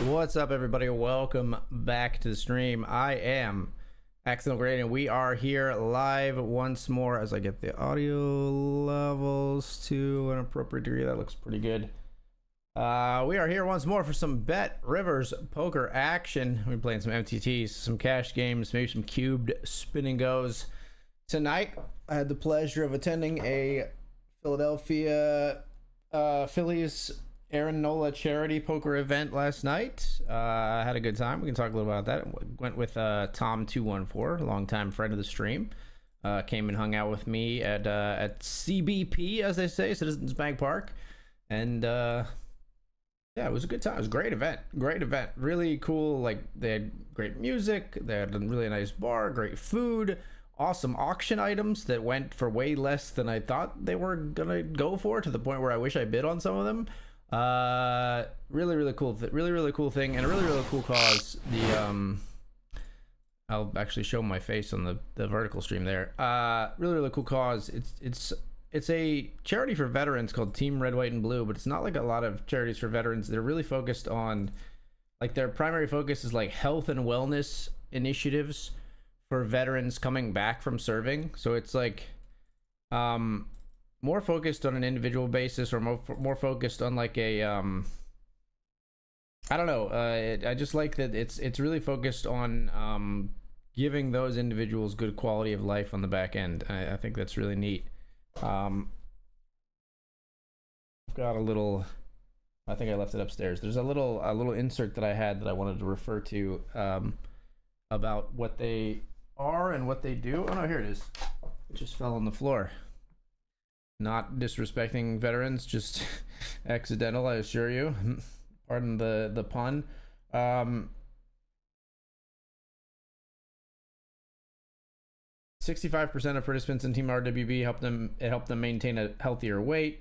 What's up, everybody? Welcome back to the stream. I am Accidental Grade, and we are here live once more as I get the audio levels to an appropriate degree. That looks pretty good. We are here once more for some BetRivers Poker action. We're playing some MTTs, some cash games, maybe some cubed spinning goes. Tonight, I had the pleasure of attending a Philadelphia Phillies Aaron Nola charity poker event last night. I had a good time. We can talk a little about that. Went with Tom214, longtime friend of the stream. Came and hung out with me at CBP, as they say, Citizens Bank Park. And yeah, it was a good time. It was a great event. Great event. Really cool. Like, they had great music. They had a really nice bar, great food, awesome auction items that went for way less than I thought they were gonna go for, to the point where I wish I bid on some of them. Really cool thing, and a really cool cause. The I'll actually show my face on the vertical stream there. Really cool cause. It's a charity for veterans called Team Red, White, and Blue, but it's not like a lot of charities for veterans. They're really focused on, like, their primary focus is like health and wellness initiatives for veterans coming back from serving. So it's like more focused on an individual basis, or more focused on like a I don't know. I just like that it's really focused on giving those individuals good quality of life on the back end. I think that's really neat. I've got a little, I think I left it upstairs. There's a little insert that I had that I wanted to refer to about what they are and what they do. Oh no, here it is. It just fell on the floor. Not disrespecting veterans, just accidental, I assure you. Pardon the pun. 65% of participants in Team RWB helped them maintain a healthier weight.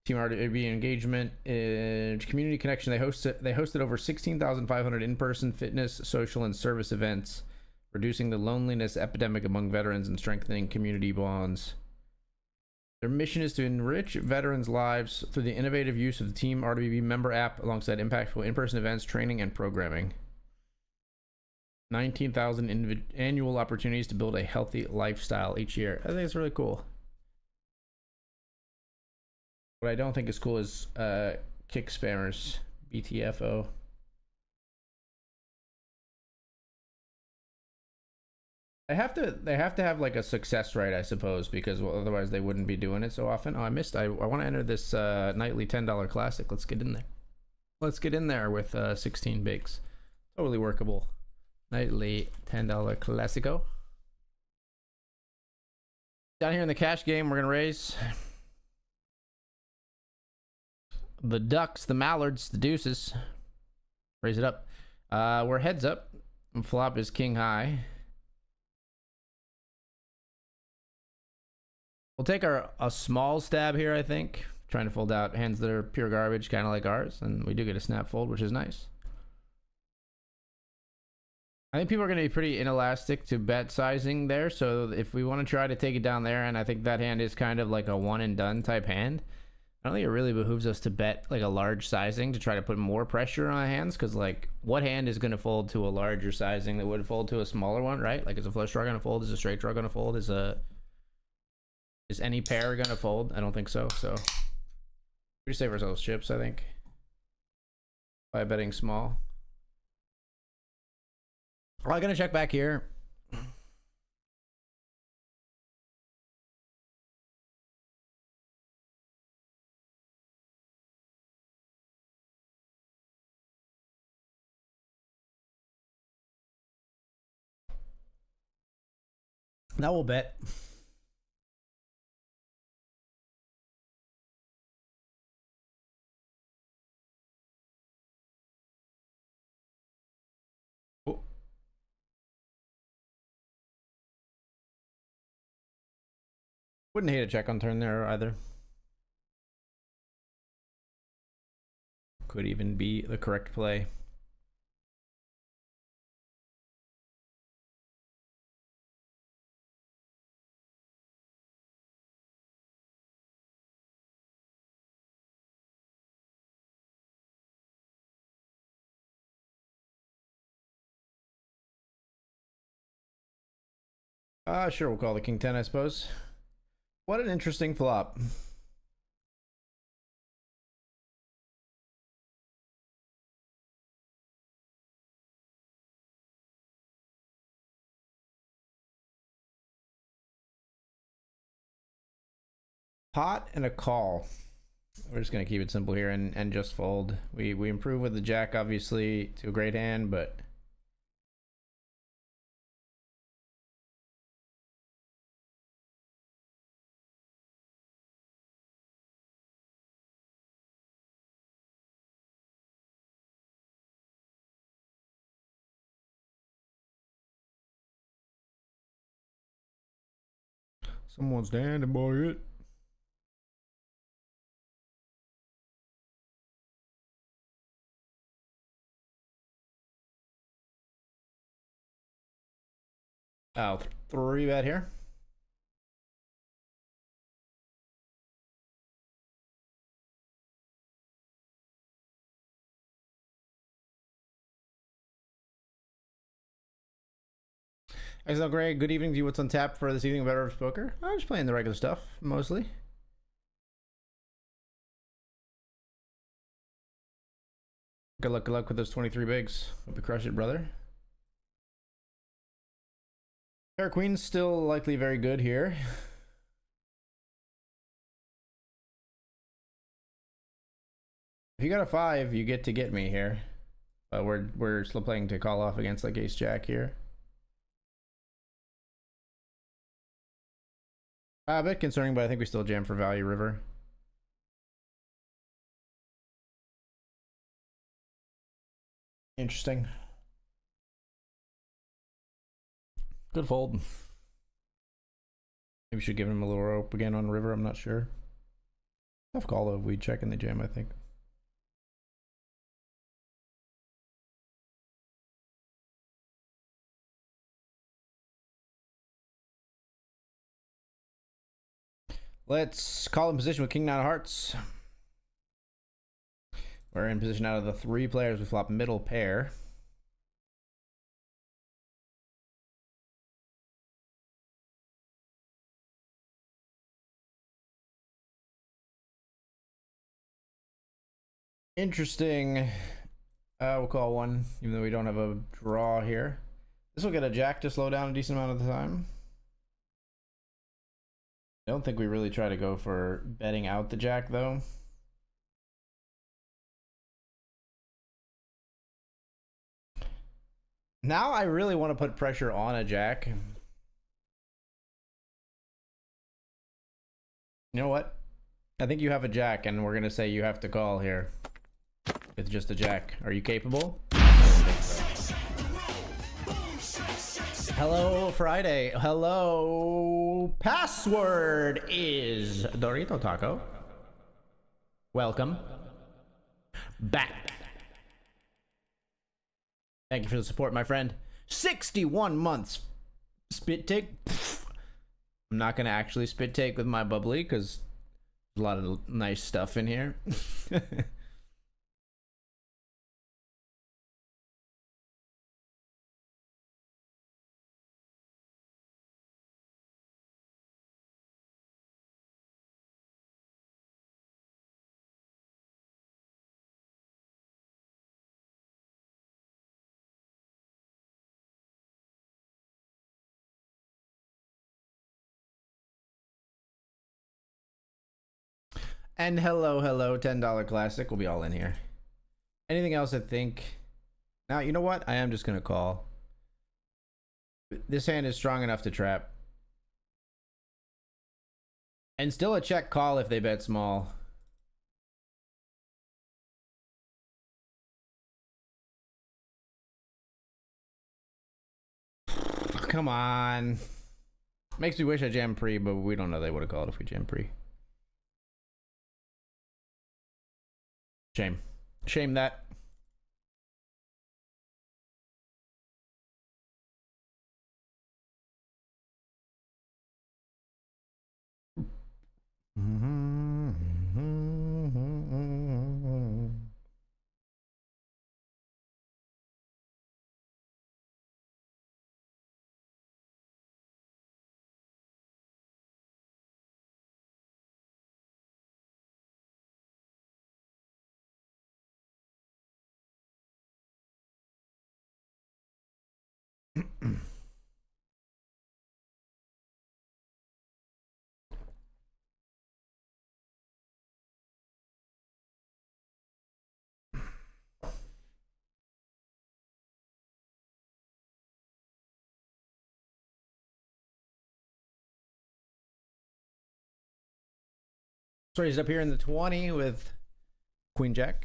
Team RWB engagement, community connection. They hosted over 16,500 in-person fitness, social, and service events, reducing the loneliness epidemic among veterans and strengthening community bonds. Their mission is to enrich veterans' lives through the innovative use of the Team RWB member app alongside impactful in-person events, training, and programming. 19,000 annual opportunities to build a healthy lifestyle each year. I think it's really cool. What I don't think is cool is kick spammers, BTFO. They have to have like a success rate, I suppose, because otherwise they wouldn't be doing it so often. Oh, I missed. I want to enter this nightly $10 classic. Let's get in there. Let's get in there with 16 bigs. Totally workable. Nightly $10 classico. Down here in the cash game, we're gonna raise the ducks, the mallards, the deuces. Raise it up. We're heads up. And flop is king high. We'll take a small stab here, I think. Trying to fold out hands that are pure garbage, kind of like ours. And we do get a snap fold, which is nice. I think people are going to be pretty inelastic to bet sizing there. So if we want to try to take it down there, and I think that hand is kind of like a one and done type hand, I don't think it really behooves us to bet like a large sizing to try to put more pressure on hands. Because, like, what hand is going to fold to a larger sizing that would fold to a smaller one, right? Like, is a flush draw going to fold? Is a straight draw going to fold? Is any pair gonna fold? I don't think so. So we save ourselves chips, I think, by betting small. Well, I'm gonna check back here. Now we'll bet. Wouldn't hate a check on turn there either. Could even be the correct play. Sure, we'll call the king 10, I suppose. What an interesting flop. Pot and a call. We're just gonna keep it simple here and just fold. We improve with the jack, obviously, to a great hand, but someone's standing by it. Oh, 3-bet here. Excellent, Greg. Good evening to you. What's on tap for this evening of BetRivers Poker? I'm just playing the regular stuff, mostly. Good luck with those 23 bigs. Hope you crush it, brother. Pair queen's still likely very good here. If you got a 5, you get me here. We're still playing to call off against like ace jack here. A bit concerning, but I think we still jam for value river. Interesting. Good fold. Maybe we should give him a little rope again on river. I'm not sure. Tough call though. We check in the jam, I think. Let's call in position with king 9 of hearts. We're in position out of the 3 players. We flop middle pair. Interesting. We'll call 1, even though we don't have a draw here. This will get a jack to slow down a decent amount of the time. I don't think we really try to go for betting out the jack, though. Now I really want to put pressure on a jack. You know what? I think you have a jack, and we're going to say you have to call here. It's just a jack. Are you capable? Hello, Friday. Hello. Password is Dorito Taco. Welcome back. Thank you for the support, my friend. 61 months. Spit take. I'm not going to actually spit take with my bubbly because there's a lot of nice stuff in here. And hello, $10 classic will be all in here. Anything else, I think. Now, you know what? I am just going to call. This hand is strong enough to trap. And still a check call if they bet small. Come on. Makes me wish I jammed pre, but we don't know they would have called if we jammed pre. Shame. Shame that. So he's up here in the 20 with Queen Jack.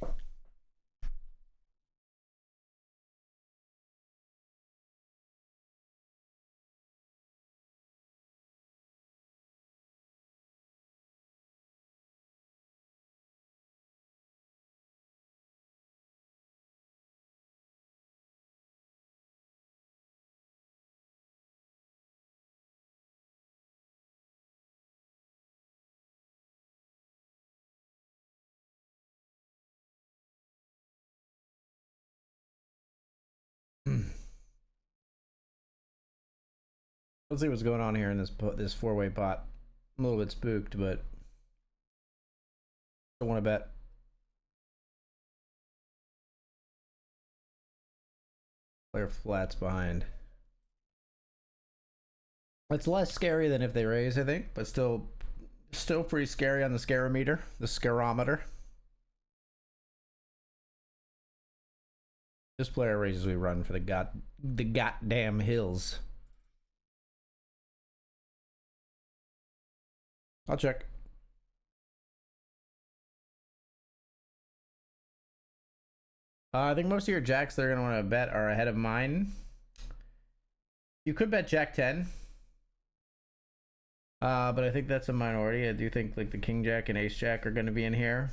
Let's see what's going on here in this four-way pot. I'm a little bit spooked, but I want to bet. Player flats behind. It's less scary than if they raise, I think, but still pretty scary on the scarometer, the scarometer. This player raises, we run for the goddamn hills. I'll check. I think most of your jacks they're gonna want to bet are ahead of mine. You could bet Jack 10. But I think that's a minority. I do think like the King Jack and Ace Jack are gonna be in here.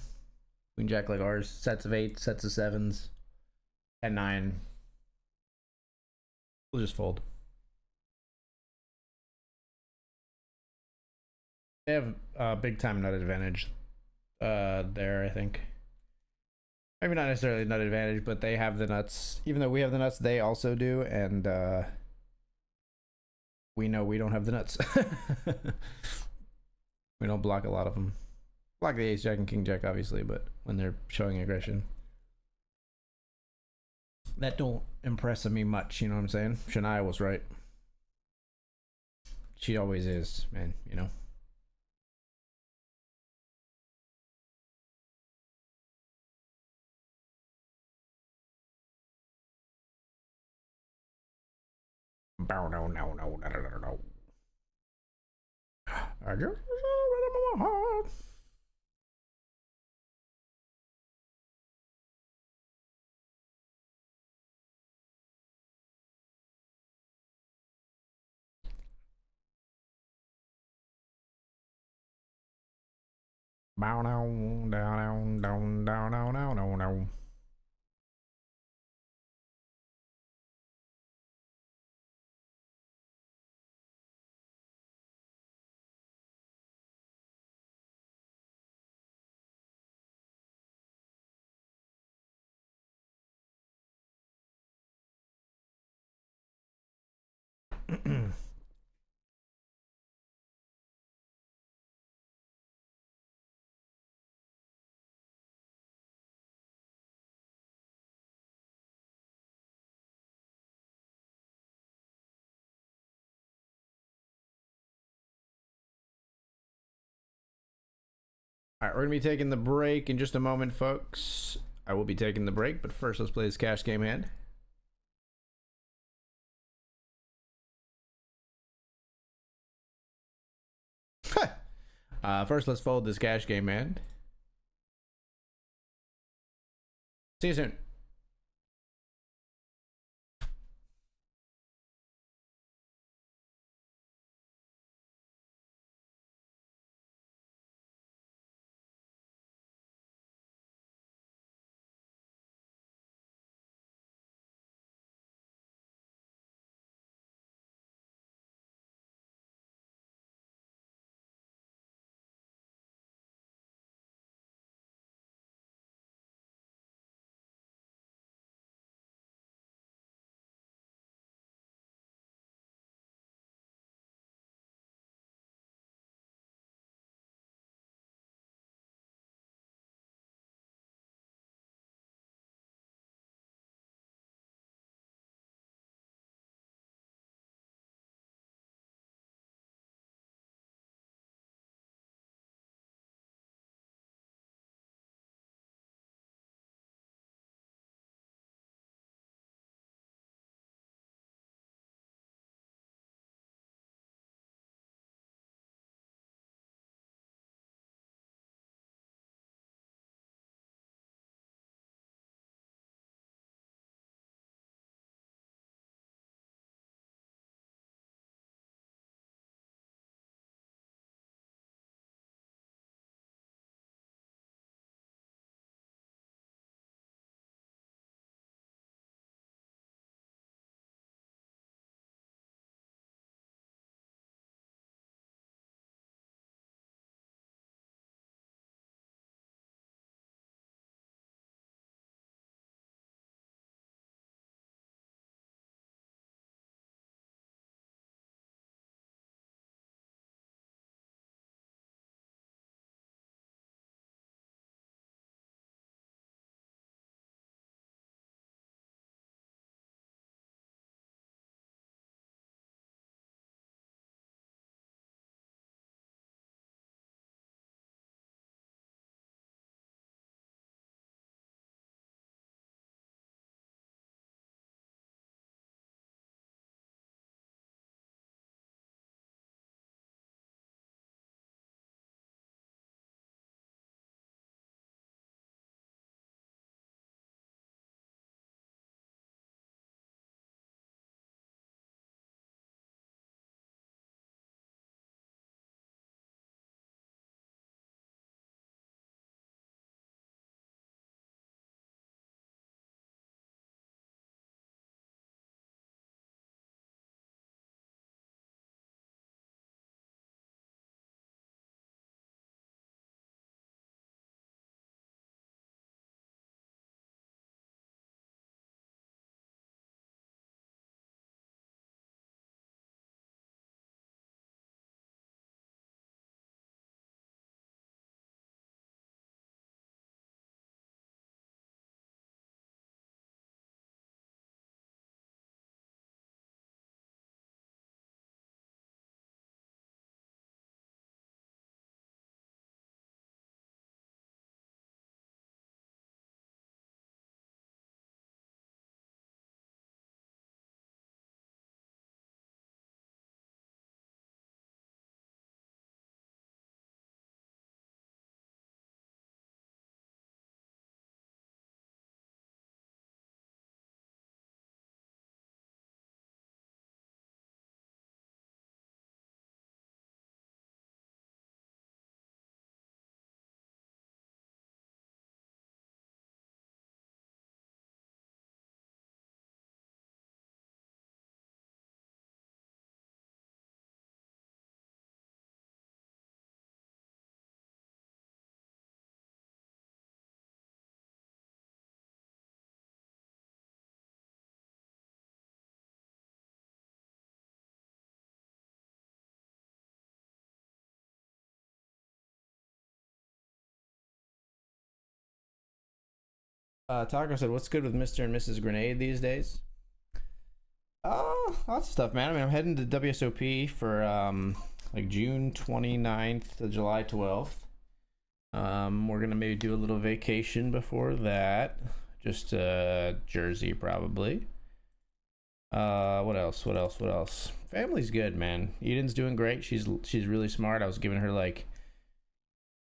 Queen Jack like ours, sets of 8, sets of 7s, and 9. We'll just fold. They have big time nut advantage there, I think. Maybe not necessarily nut advantage, but they have the nuts. Even though we have the nuts, they also do, and we know we don't have the nuts. We don't block a lot of them. Block the Ace Jack and King Jack, obviously, but when they're showing aggression, that don't impress me much. You know what I'm saying? Shania was right. She always is, man. You know. No, no, no, no, no, no, no. I just my heart. Bow down, down, down, down, down, down, down, down. All right, we're gonna be taking the break in just a moment, folks. I will be taking the break, but first let's play this cash game hand. First, let's fold this cash game hand. See you soon. Taco said, "What's good with Mr. and Mrs. Grenade these days?" Lots of stuff, man. I mean, I'm heading to WSOP for like June 29th to July 12th. We're gonna maybe do a little vacation before that, just Jersey probably. What else? What else? What else? Family's good, man. Eden's doing great. She's really smart. I was giving her like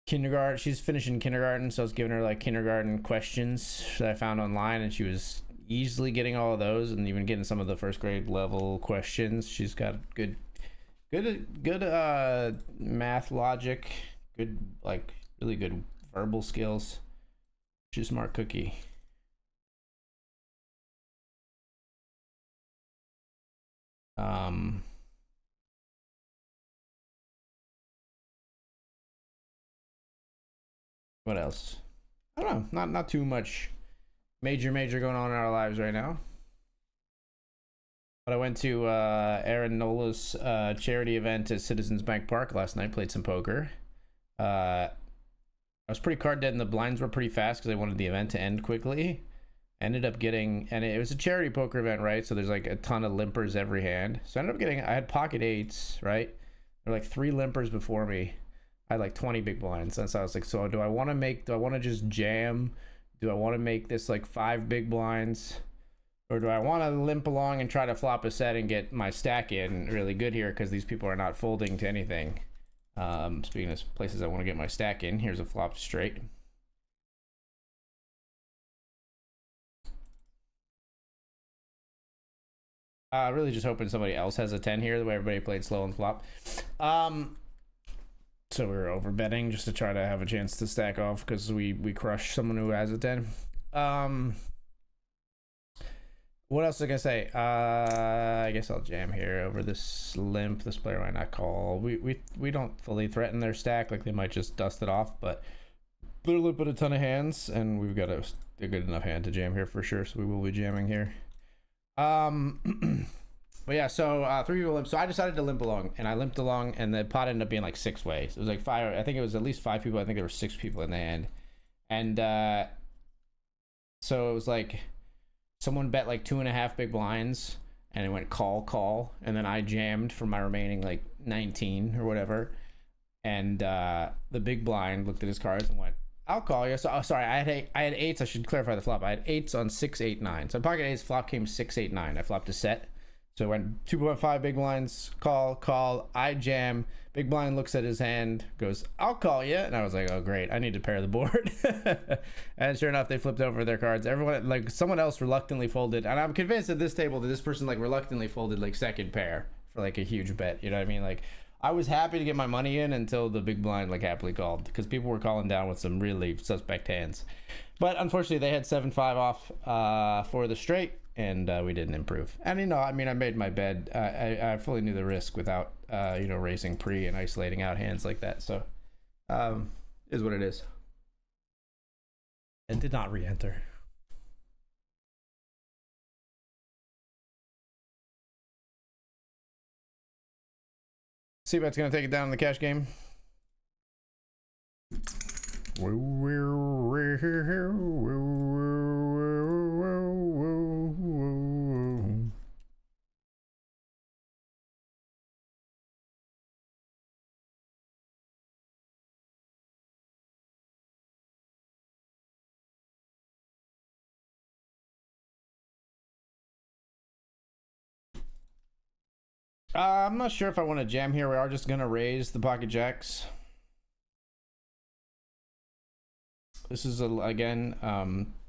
kindergarten. She's finishing kindergarten, so I was giving her like kindergarten questions that I found online, and she was easily getting all of those, and even getting some of the first grade level questions. She's got good math, logic, good, like really good verbal skills. She's a smart cookie. What else? I don't know. Not too much major going on in our lives right now. But I went to Aaron Nola's charity event at Citizens Bank Park last night. Played some poker. I was pretty card dead, and the blinds were pretty fast because I wanted the event to end quickly. Ended up getting, and it was a charity poker event, right? So there's like a ton of limpers every hand. So I ended up getting, I had pocket eights, right? There were like 3 limpers before me. I had like 20 big blinds. And so I was like, so do I want to just jam? Do I want to make this like 5 big blinds? Or do I want to limp along and try to flop a set and get my stack in really good here, because these people are not folding to anything. Speaking of places I want to get my stack in, here's a flop straight. Really just hoping somebody else has a 10 here, the way everybody played slow and flop. So we were over betting just to try to have a chance to stack off, because we crushed someone who has a 10. What else was I gonna say? I guess I'll jam here over this limp. This player might not call. We don't fully threaten their stack, like they might just dust it off, but they're limping a ton of hands, and we've got a good enough hand to jam here for sure, so we will be jamming here. But yeah, so 3 people limp. So I decided to limp along, and I limped along, and the pot ended up being like 6 ways. It was like 5. I think it was at least 5 people. I think there were 6 people in the end, and so it was like someone bet like 2.5 big blinds, and it went call, and then I jammed for my remaining like 19 or whatever, and the big blind looked at his cards and went, "I'll call you." So, oh, sorry, I had eights. I should clarify the flop. I had eights on 6, 8, 9. So pocket eights, flop came 6, 8, 9. I flopped a set. So it went 2.5 big blinds, call. I jam. Big blind looks at his hand, goes, "I'll call you." And I was like, oh, great. I need to pair the board. And sure enough, they flipped over their cards. Everyone, like someone else reluctantly folded. And I'm convinced at this table that this person like reluctantly folded like second pair for like a huge bet. You know what I mean? Like, I was happy to get my money in until the big blind like happily called, because people were calling down with some really suspect hands. But unfortunately, they had 7-5 off for the straight, and we didn't improve. And you know, I mean, I made my bed. I fully knew the risk without you know, raising pre and isolating out hands like that. So is what it is. And did not re-enter. C-bet's gonna take it down in the cash game. I'm not sure if I want to jam here. We are just gonna raise the pocket jacks. This is again,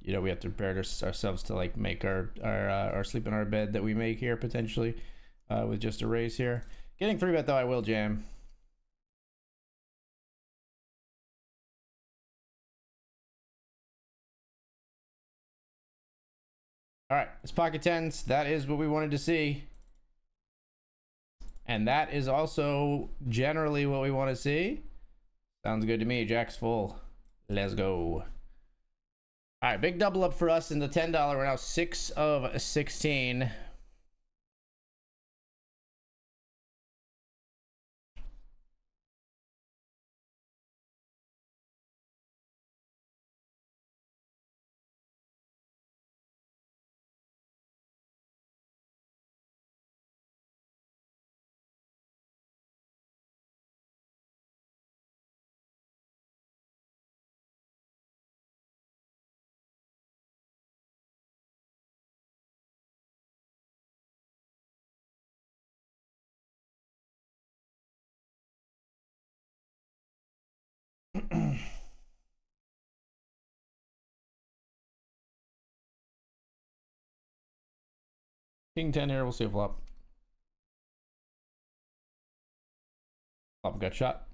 you know, we have to prepare ourselves to like make our sleep in our bed that we make here potentially with just a raise here. Getting 3-bet though, I will jam. All right, it's pocket tens. That is what we wanted to see. And that is also generally what we want to see. Sounds good to me. Jack's full. Let's go. All right, big double up for us in the $10. We're now 6 of 16. King 10 here. We'll see a flop. Flop got shot.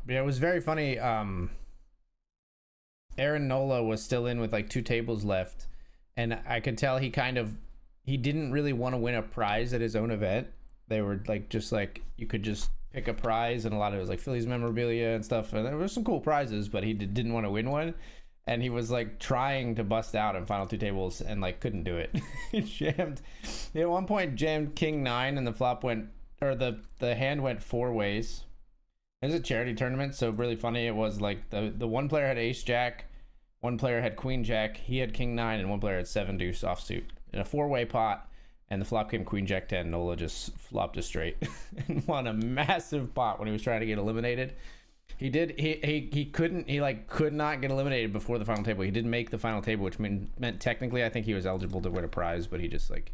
But yeah, it was very funny. Aaron Nola was still in with like 2 tables left, and I could tell he didn't really want to win a prize at his own event. They were like just like you could just pick a prize, and a lot of it was like Phillies memorabilia and stuff, and there were some cool prizes, but he didn't want to win one, and he was like trying to bust out in final 2 tables and like couldn't do it. He jammed. At one point jammed King 9, and the flop went, or the hand went 4 ways. It was a charity tournament, so really funny. It was like the one player had ace jack, one player had queen jack, he had king 9, and one player had 7 deuce offsuit in a 4-way pot. And the flop came queen jack 10. Nola just flopped a straight and won a massive pot when he was trying to get eliminated. He could not get eliminated before the final table. He didn't make the final table, which meant technically I think he was eligible to win a prize, but he just like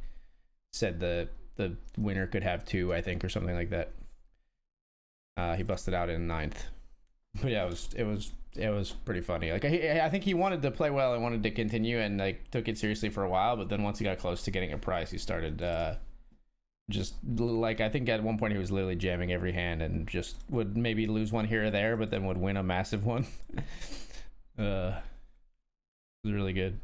said the winner could have 2, I think, or something like that. He busted out in 9th. But yeah, it was pretty funny. Like I think he wanted to play well and wanted to continue, and like took it seriously for a while. But then once he got close to getting a prize, he started just like, I think at one point he was literally jamming every hand and just would maybe lose one here or there, but then would win a massive one. It was really good.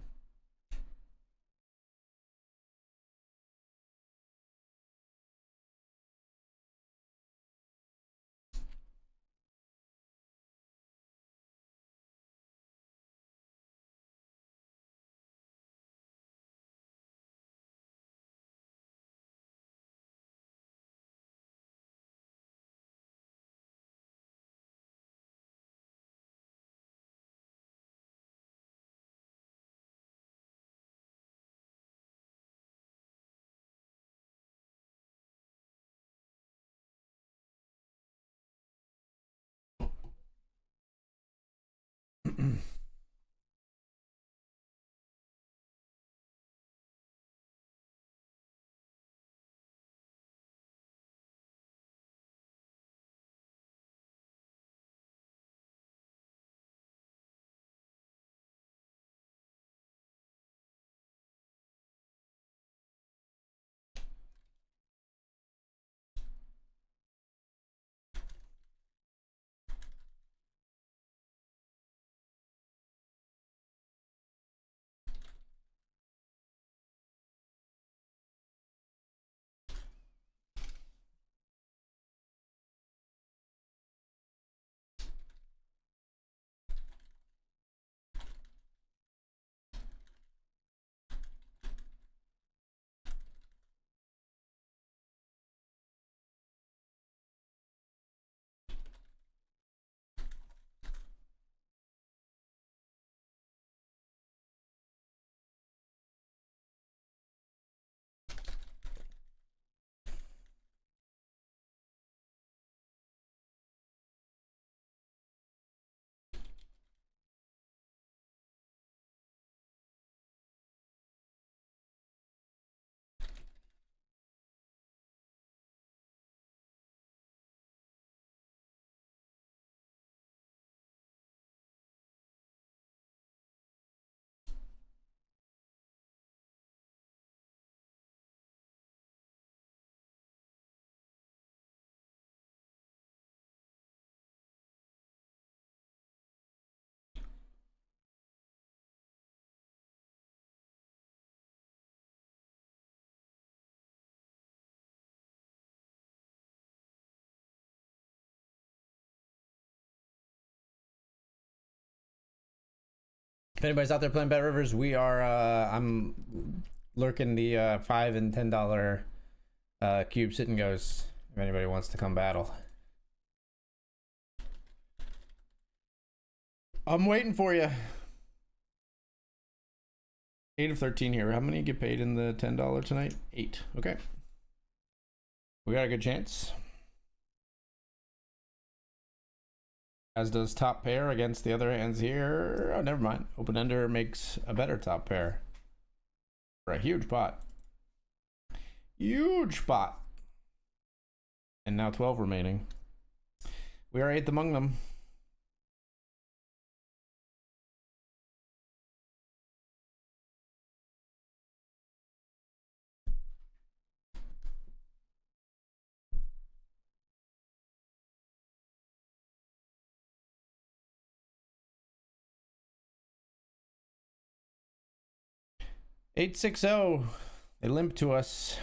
If anybody's out there playing BetRivers, we are I'm lurking the $5 and $10 cube sit and goes if anybody wants to come battle. I'm waiting for you. 8 of 13 here. How many get paid in the $10 tonight? 8. Okay. We got a good chance. As does top pair against the other hands here. Oh, never mind. Open ender makes a better top pair. For a huge pot. Huge pot. And now 12 remaining. We are 8th among them. $8-6-0. They limp to us.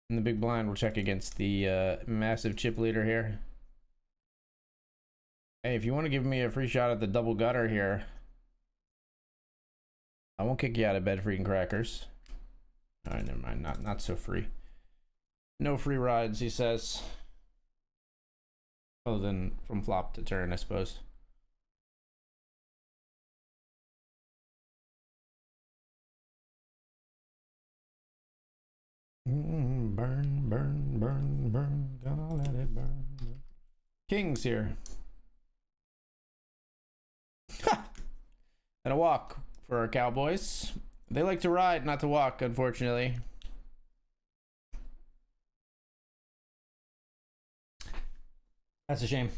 In the big blind, we'll check against the massive chip leader here. Hey, if you want to give me a free shot at the double gutter here, I won't kick you out of bed, freaking crackers. All right, never mind. Not so free. No free rides, he says. Other than from flop to turn, I suppose. Burn, burn, burn, burn. Gonna let it burn. Kings here. And a walk for our Cowboys. They like to ride, not to walk, unfortunately. That's a shame.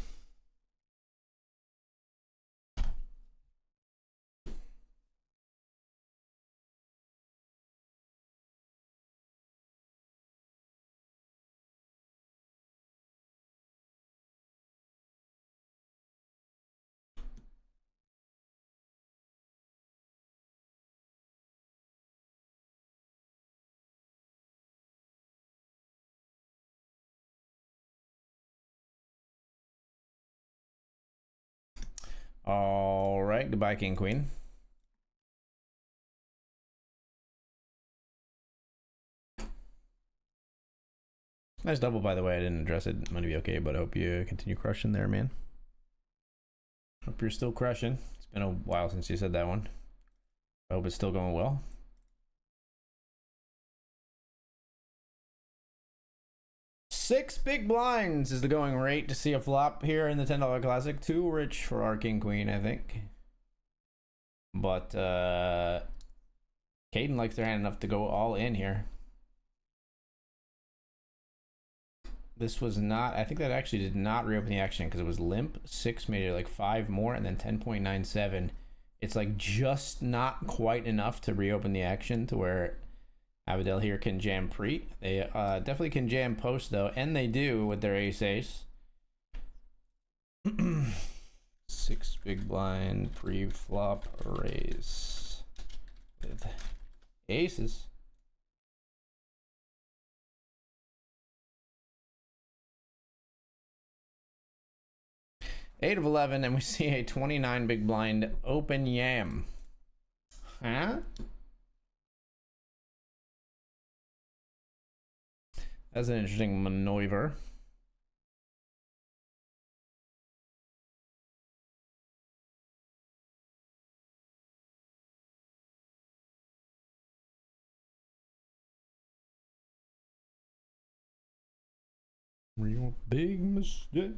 All right, goodbye, King Queen. Nice double, by the way. I didn't address it. Might be okay, but I hope you continue crushing there, man. Hope you're still crushing. It's been a while since you said that one. I hope it's still going well. Six big blinds is the going rate to see a flop here in the $10 Classic. Too rich for our King Queen, I think. But Caden likes their hand enough to go all in here. This was not, I think that actually did not reopen the action because it was limp. 6 made it like 5 more and then 10.97. It's like just not quite enough to reopen the action to where Abadel here can jam pre. They definitely can jam post though, and they do with their ace. 6 big blind pre-flop raise with aces. Eight of 11, and we see a 29 big blind open yam. Huh? That's an interesting maneuver. Real big mistakes.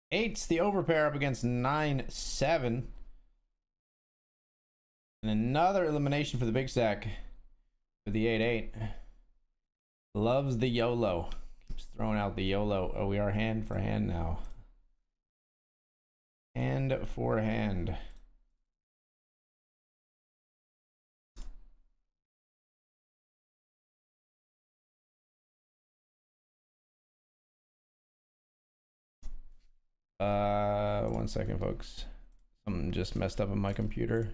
Eight's the overpair up against 9-7. And another elimination for the big stack for the 8-8. Loves the YOLO. Keeps throwing out the YOLO. Oh, we are hand for hand now. Hand for hand. One second, folks. Something just messed up on my computer.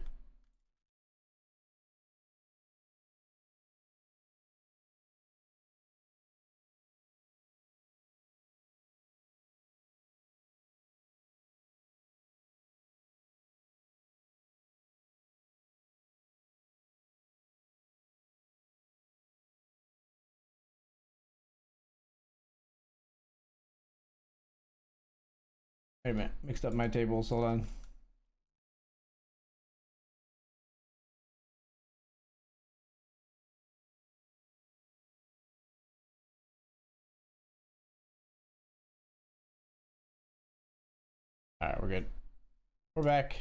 Wait a minute, mixed up my tables. Hold on. All right, we're good. We're back.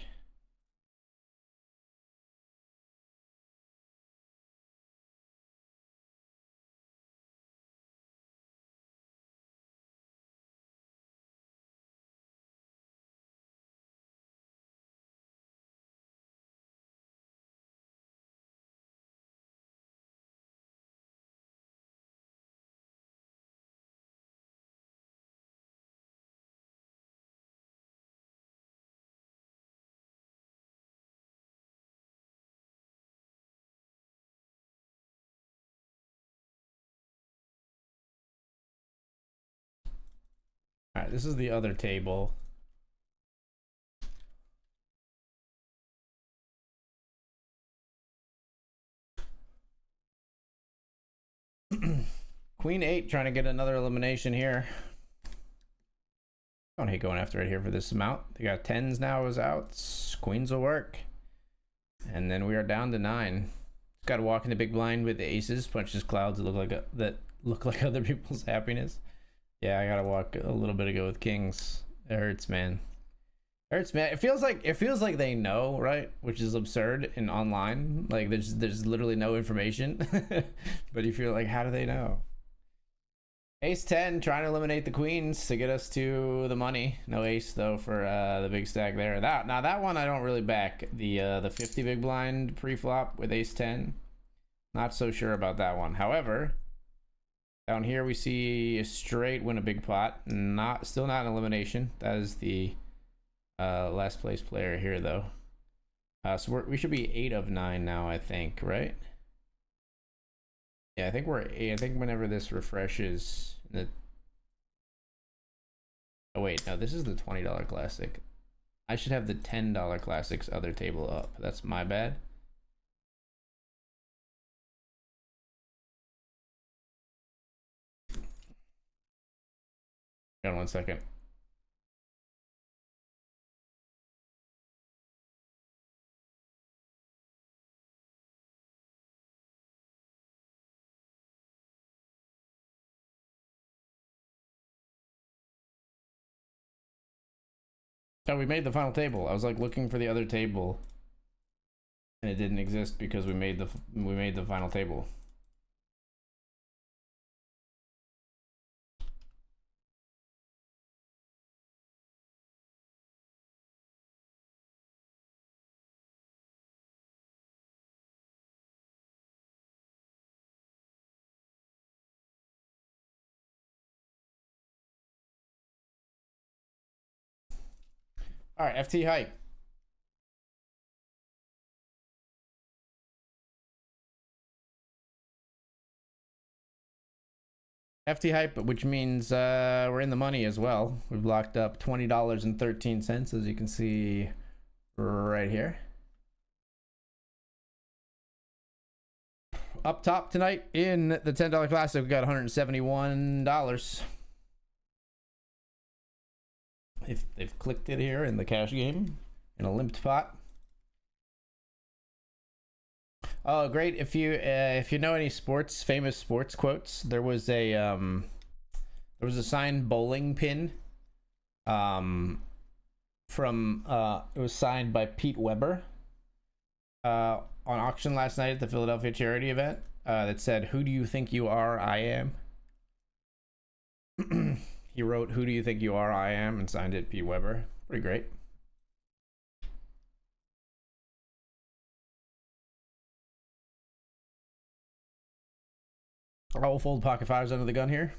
All right, this is the other table. Queen 8 trying to get another elimination here. Don't hate going after it here for this amount. They got 10s now as outs. Queens will work. And then we are down to 9. Got to walk in the big blind with the aces, punches clouds that look like other people's happiness. Yeah, I gotta walk a little bit ago with kings. It hurts, man. It hurts, man. It feels like they know, right? Which is absurd in online. Like there's literally no information. But you feel like, how do they know? Ace 10 trying to eliminate the queens to get us to the money. No ace though for the big stack there. Now that one I don't really back. The 50 big blind pre-flop with ace 10. Not so sure about that one. However, down here we see a straight win a big pot. Still not an elimination. That is the last place player here though. So we should be 8 of 9 now, I think, right? Yeah, I think we're 8. I think whenever this refreshes, oh wait, no, this is the $20 classic. I should have the $10 classics other table up. That's my bad. Hold on 1 second. Oh, we made the final table. I was like looking for the other table, and it didn't exist because we made the final table. All right, FT hype. FT hype, which means we're in the money as well. We've locked up $20.13, as you can see right here. Up top tonight in the $10 classic, we got $171. If they've clicked it here in the cash game in a limped pot. Oh, great! If you know any famous sports quotes, there was a signed bowling pin, from it was signed by Pete Weber, on auction last night at the Philadelphia charity event, that said, "Who do you think you are? I am." He wrote, "Who do you think you are? I am," and signed it Pete Weber. Pretty great. I will fold pocket fives under the gun here.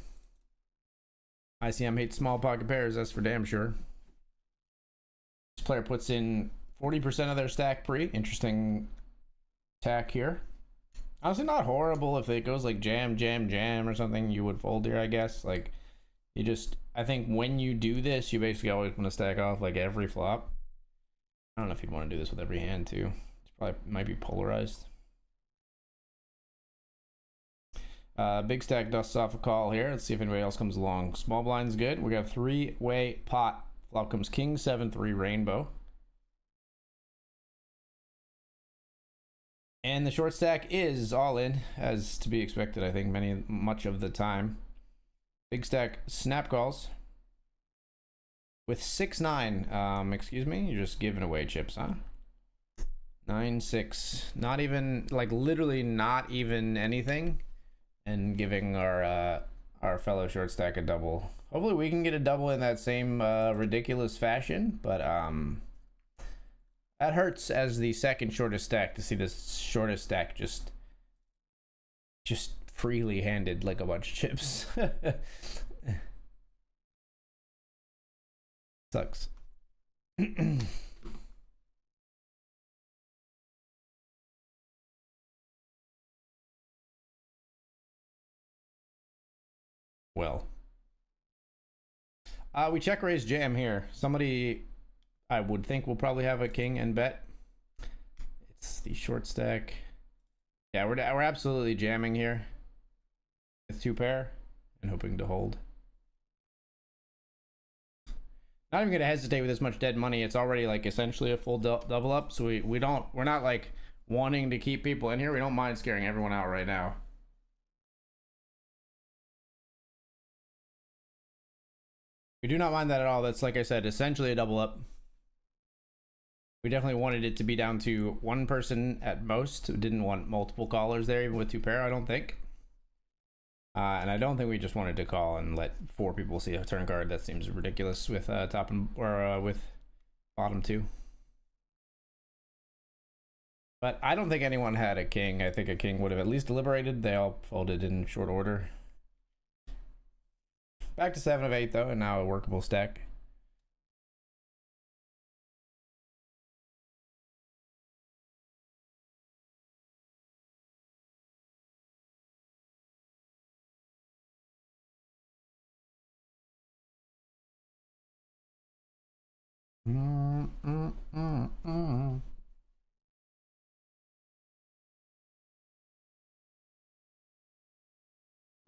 ICM hates small pocket pairs, that's for damn sure. This player puts in 40% of their stack pre. Interesting attack here. Honestly, not horrible. If it goes like jam, jam, jam or something, you would fold here, I guess. Like, I think when you do this, you basically always want to stack off like every flop. I don't know if you'd want to do this with every hand too. It's probably might be polarized. Big stack dusts off a call here. Let's see if anybody else comes along. Small blind's good. We got a 3-way pot Flop comes king, 7-3 rainbow. And the short stack is all in, as to be expected, I think, much of the time. Big stack snap calls. With 6-9, excuse me, you're just giving away chips, huh? 9-6, not even, like, literally not even anything, and giving our fellow short stack a double. Hopefully we can get a double in that same ridiculous fashion, but that hurts as the second shortest stack to see this shortest stack just freely handed like a bunch of chips. Sucks. Well, we check raise jam here. Somebody I would think will probably have a king and bet. It's the short stack. Yeah, we're absolutely jamming here with 2 pair and hoping to hold. Not even gonna hesitate with this much dead money. It's already like essentially a full double up, so we're not like wanting to keep people in here. We don't mind scaring everyone out right now. We do not mind that at all. That's, like I said, essentially a double up. We definitely wanted it to be down to 1 person at most. We didn't want multiple callers there, even with 2 pair, I don't think. And I don't think we just wanted to call and let 4 people see a turn card. That seems ridiculous with top and or with bottom 2. But I don't think anyone had a king. I think a king would have at least deliberated. They all folded in short order. Back to 7 of 8 though, and now a workable stack.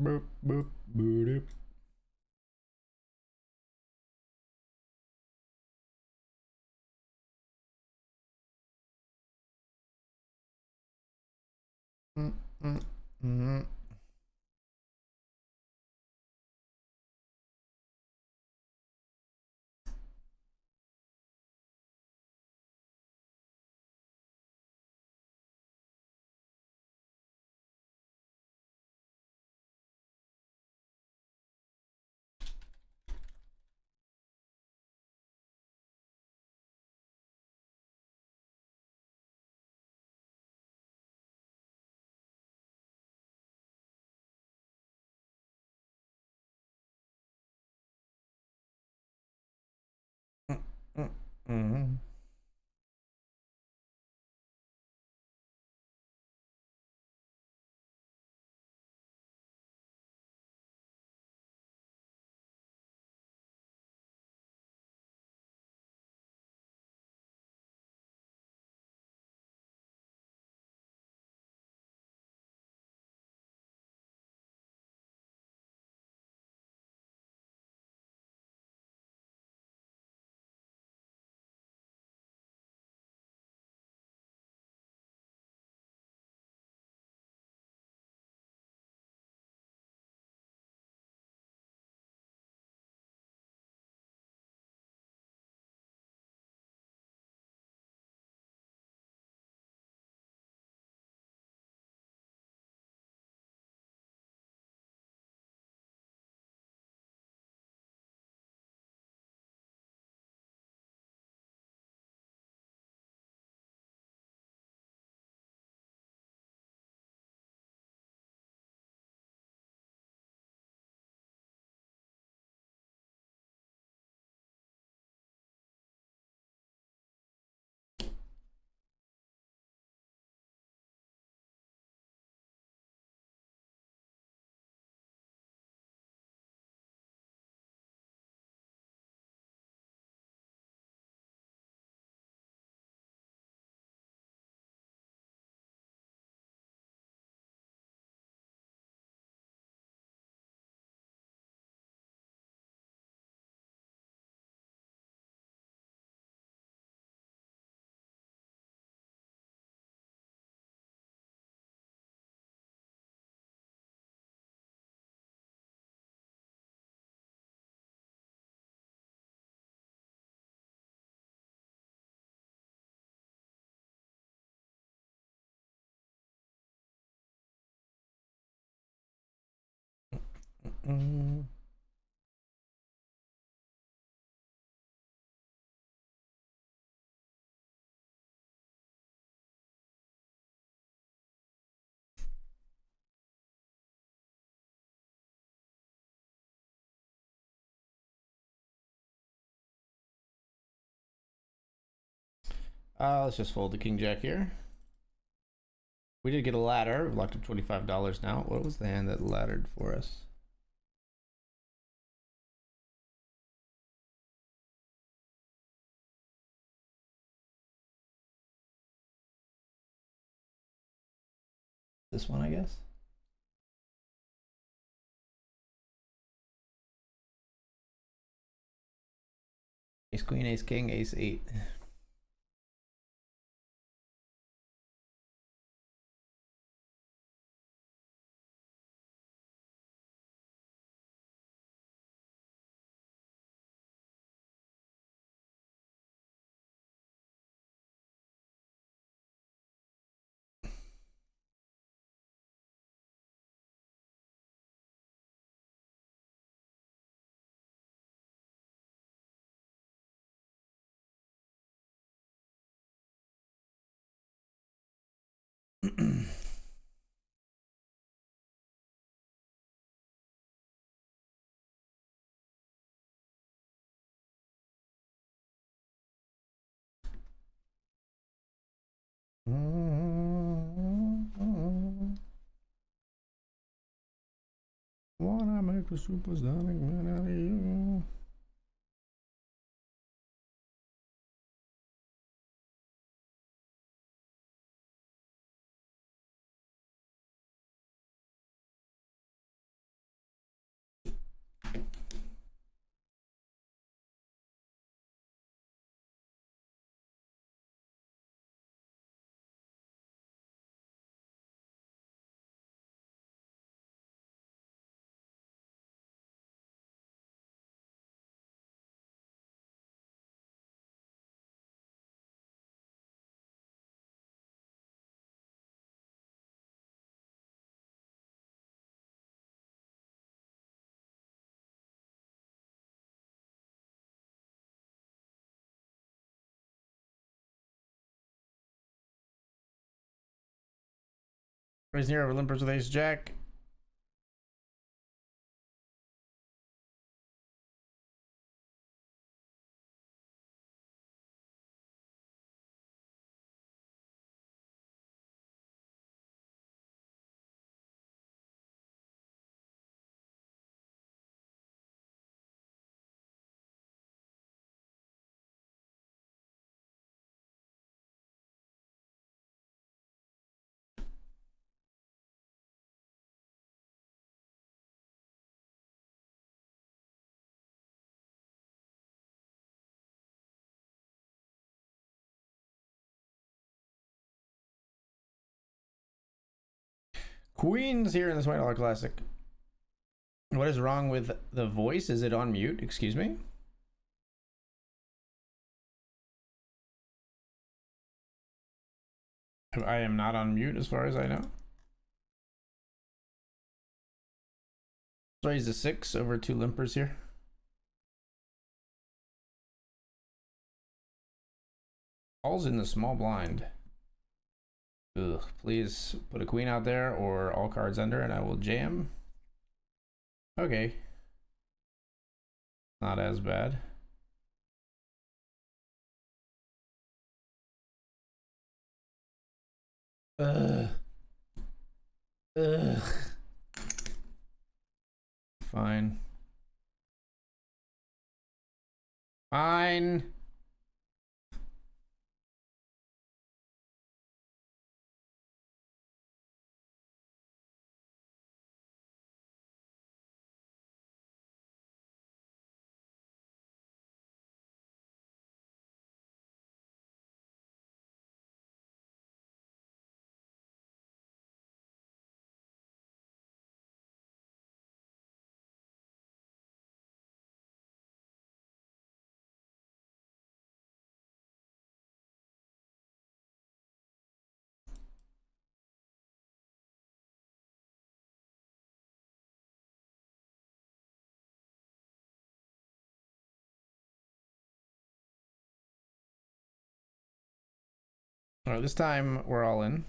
Boop, boop, boop. Let's just fold the king jack here. We did get a ladder. We've locked up $25 now. What was the hand that laddered for us? This one, I guess. Ace queen, ace king, ace 8. Wanna make a supersonic man out of you? Raise near over limpers with ace jack. Queens here in the $20 classic. What is wrong with the voice? Is it on mute? Excuse me? I am not on mute as far as I know. Let's raise the 6 over 2 limpers here. All's in the small blind. Ugh, please put a queen out there or all cards under and I will jam. Okay. Not as bad. Ugh. Ugh. Fine. Fine. Alright, this time we're all in.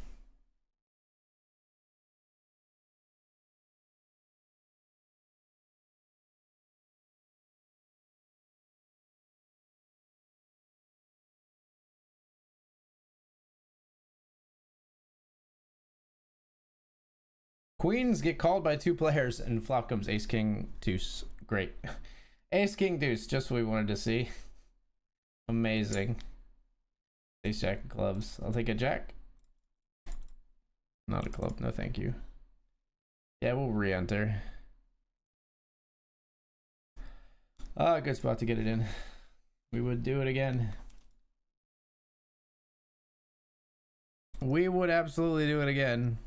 Queens get called by 2 players and flop comes ace king deuce. Great. Ace king deuce, just what we wanted to see. Amazing. Ace jack of clubs. I'll take a jack. Not a club, no thank you. Yeah, we'll re-enter. Ah, good spot to get it in. We would do it again. We would absolutely do it again.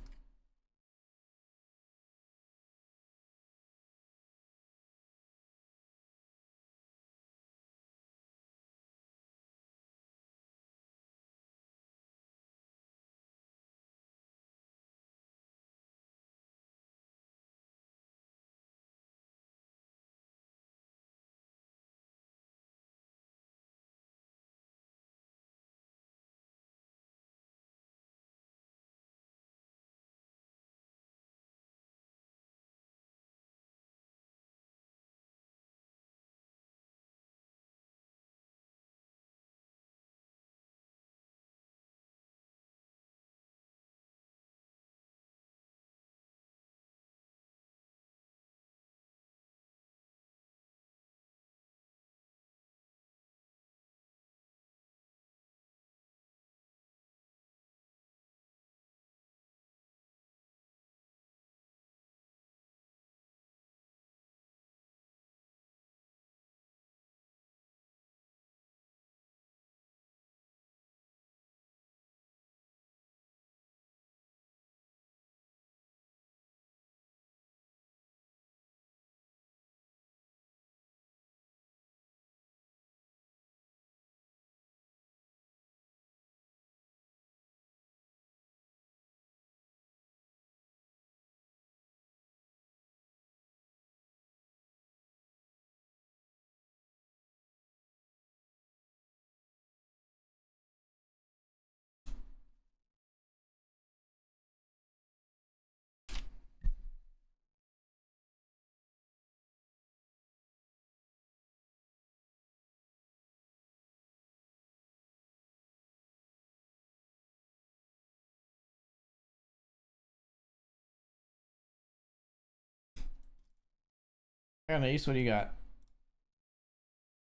And ace, what do you got?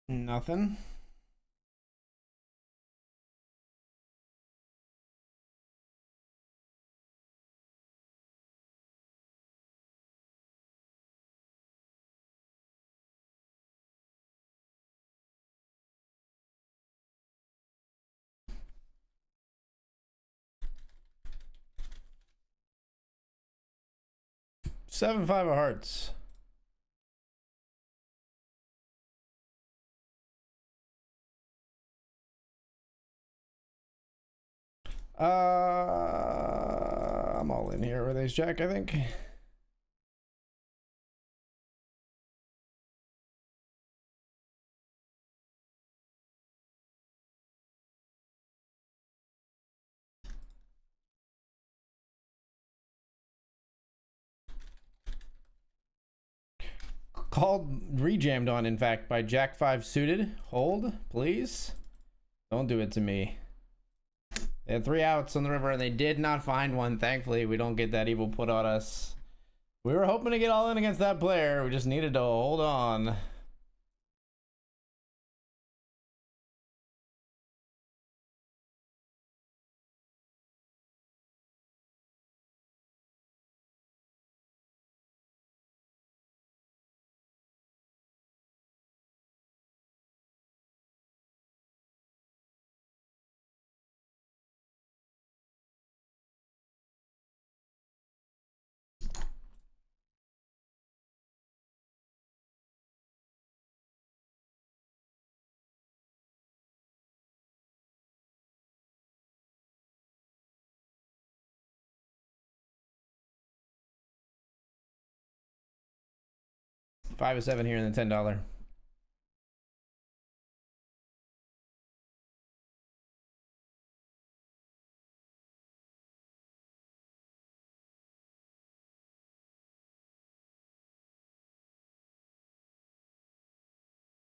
Nothing. Seven, 5 of hearts. I'm all in here with ace jack, I think. Called, rejammed on, in fact, by Jack 5 suited. Hold, please. Don't do it to me. They had 3 outs on the river and they did not find one. Thankfully, we don't get that evil put on us. We were hoping to get all in against that player. We just needed to hold on. Five of 7 here in the $10.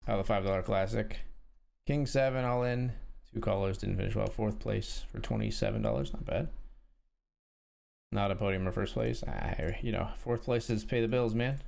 Oh, the $5 classic. King 7 all in. 2 callers didn't finish well. 4th place for $27. Not bad. Not a podium or 1st place. You know, 4th places pay the bills, man.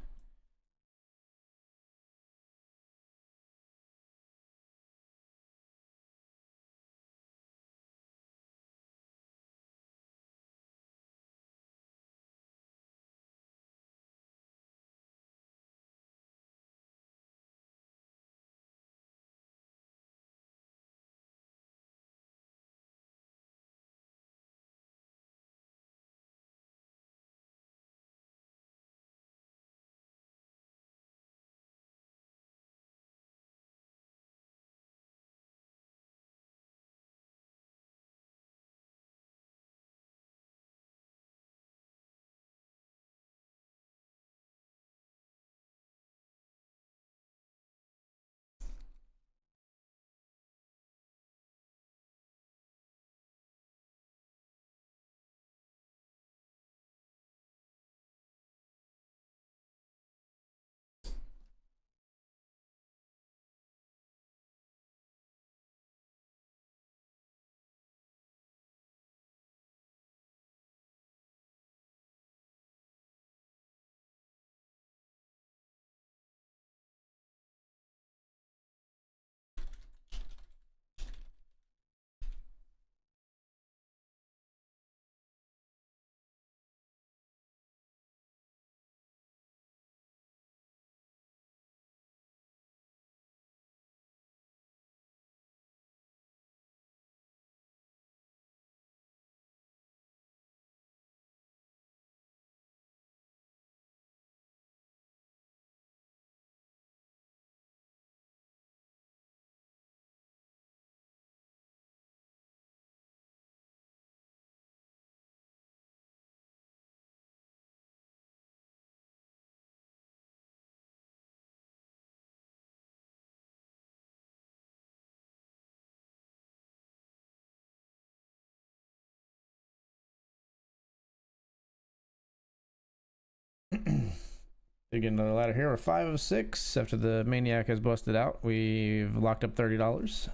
They get another ladder here. We're 5 of 6 after the maniac has busted out. We've locked up $30.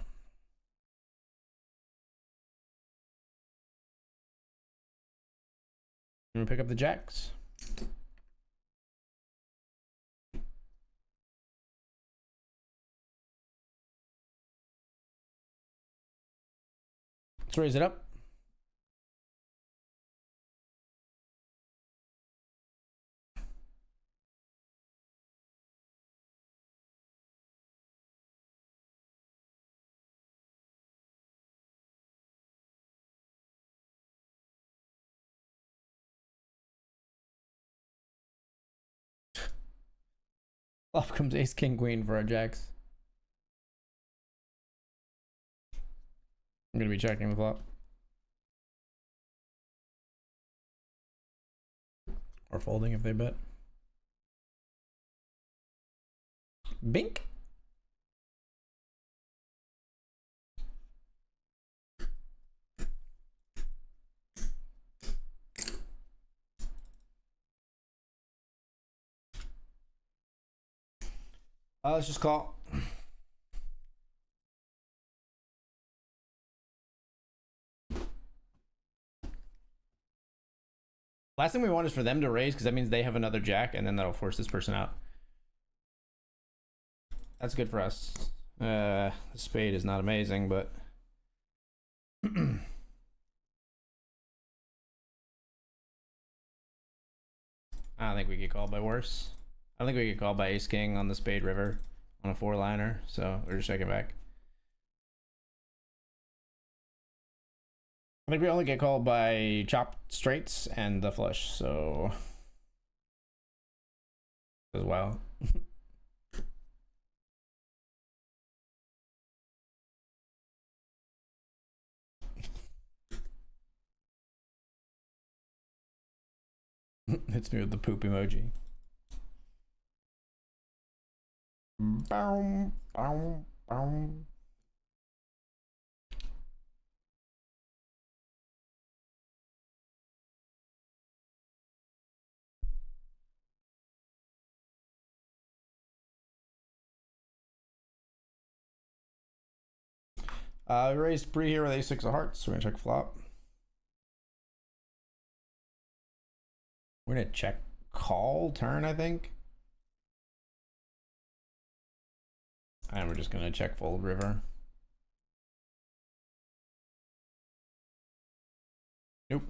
And we pick up the jacks. Let's raise it up. Off comes ace, king, queen for our jacks. I'm going to be checking the flop. Or folding if they bet. Bink. Let's just call. Last thing we want is for them to raise, because that means they have another jack, and then that'll force this person out. That's good for us. The spade is not amazing, but I don't think we get called by worse. I think we get called by ace king on the spade river on a 4-liner, so we're just checking back. I think we only get called by chopped straights and the flush, so as well. Hits me with the poop emoji. Bow, bow, bow. We raised pre here with a6 of hearts. We're gonna check flop. We're gonna check call turn, I think. And we're just gonna check fold river. Nope.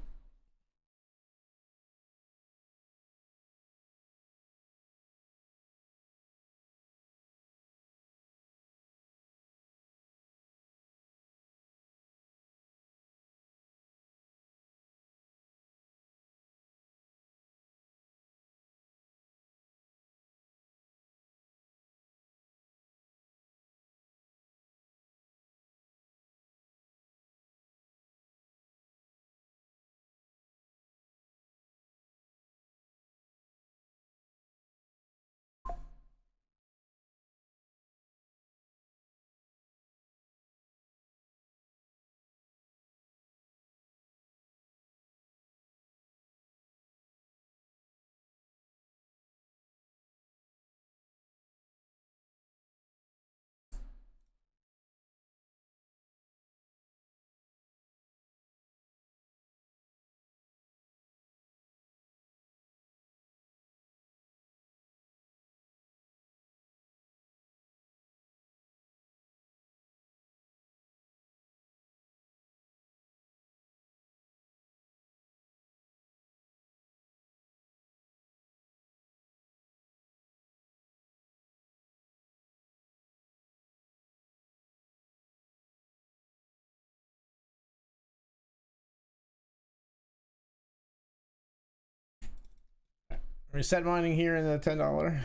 Reset mining here in the $10.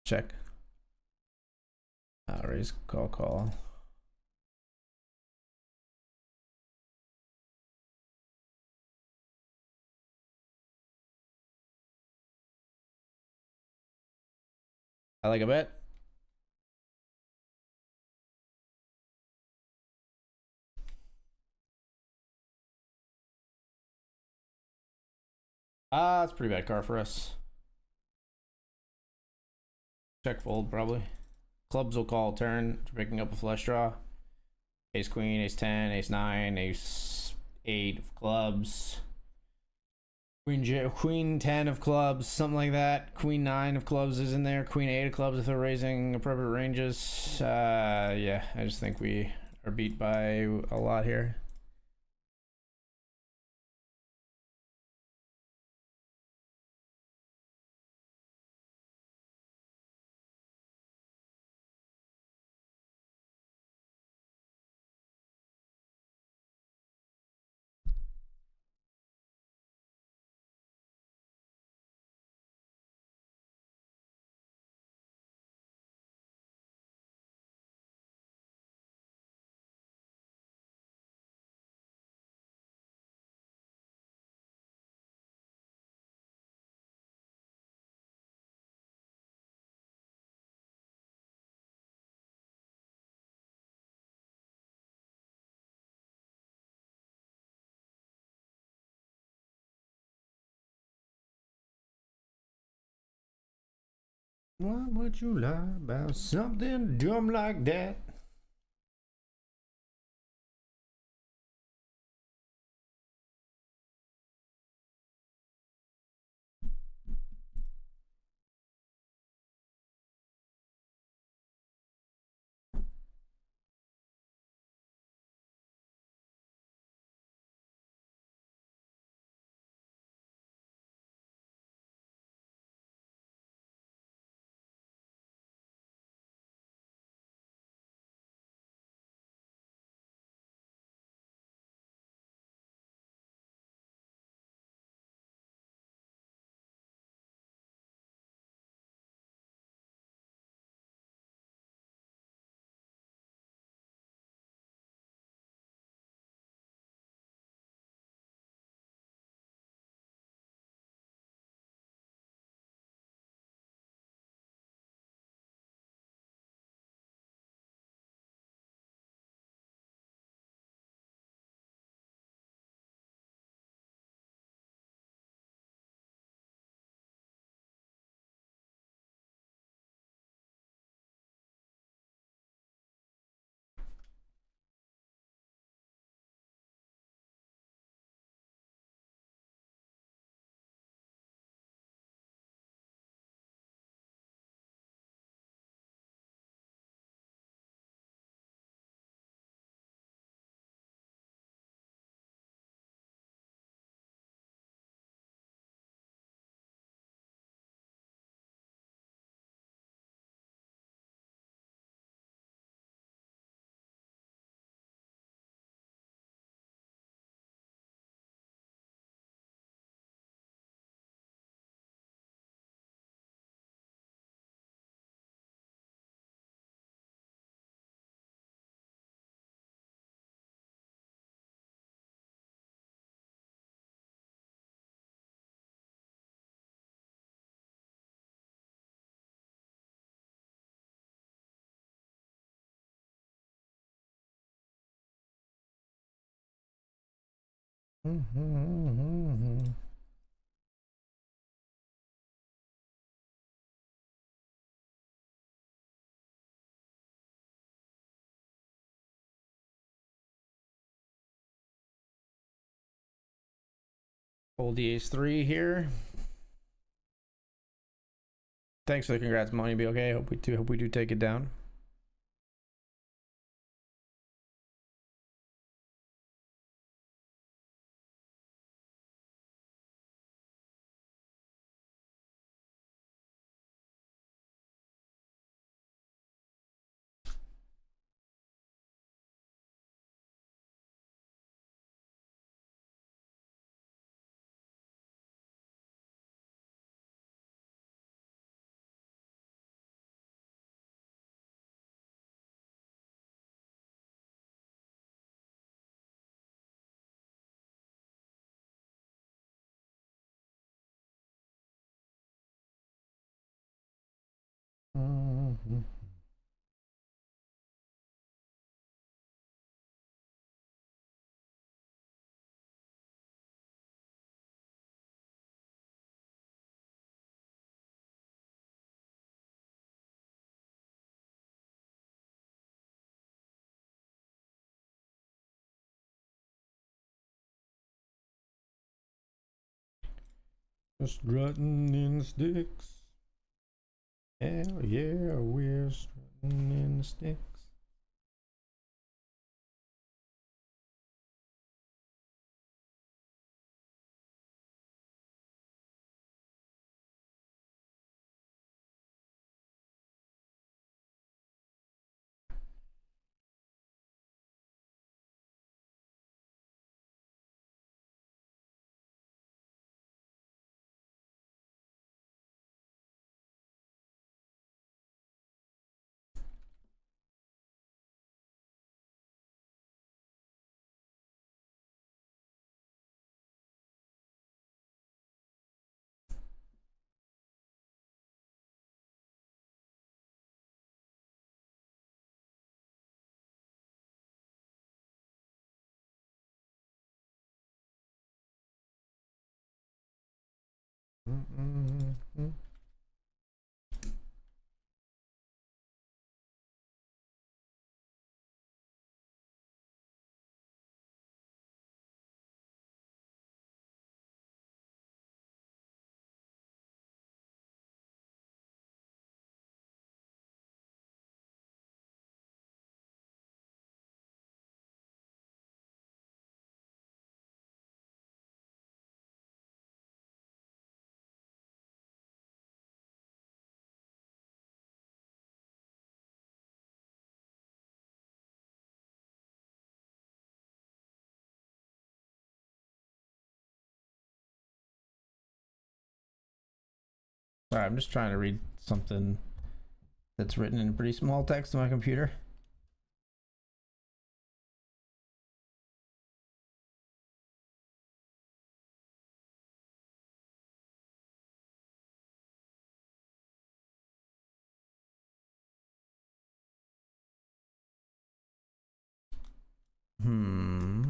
Check. Raise, call. I like a bet. It's a pretty bad card for us. Check fold probably. Clubs will call turn. Picking up a flush draw. Ace queen, ace 10, ace 9, ace 8 of clubs. Queen 10 of clubs, something like that. Queen 9 of clubs is in there. Queen 8 of clubs if they're raising appropriate ranges. Yeah, I just think we are beat by a lot here. Why would you lie about something dumb like that? Hold the ace-3 here. Thanks for the congrats, Money. Be okay. Hope we do take it down. Just strutting in the sticks. Hell yeah, we're strutting in the sticks. Sorry, I'm just trying to read something that's written in pretty small text on my computer. Hmm.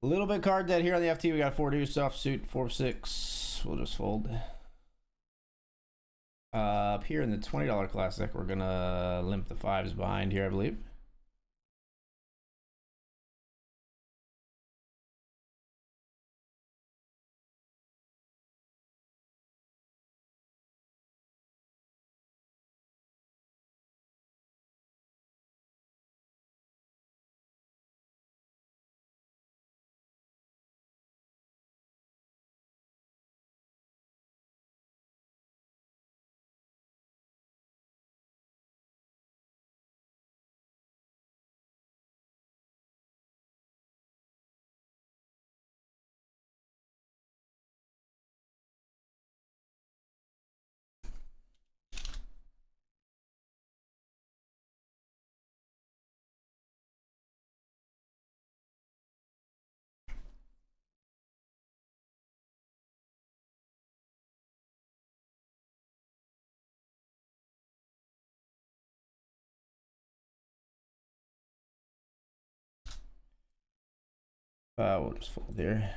A little bit card dead here on the FT. We got 4-2 soft suit 4-6. We'll just fold. Up here in the $20 classic, we're gonna limp the fives behind here, I believe. We'll just fold here.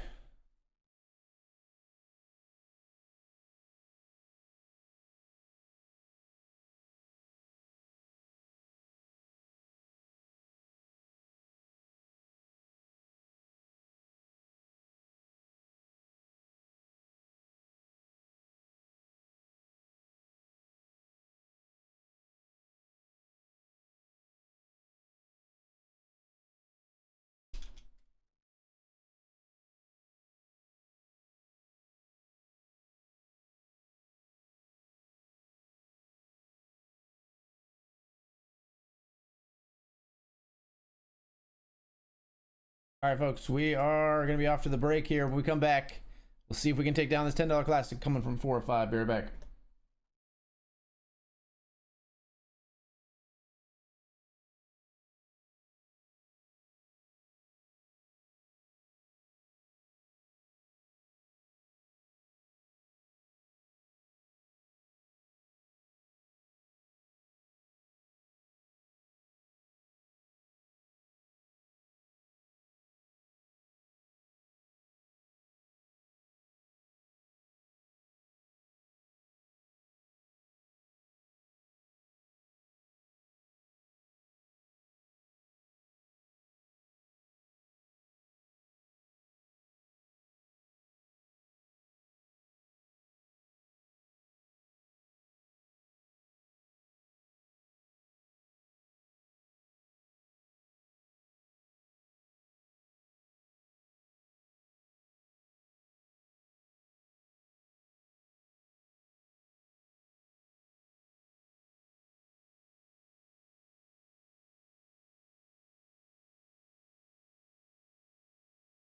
All right, folks, we are going to be off to the break here. When we come back, we'll see if we can take down this $10 classic coming from 4 or 5. Be right back.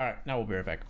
All right, now we'll be right back.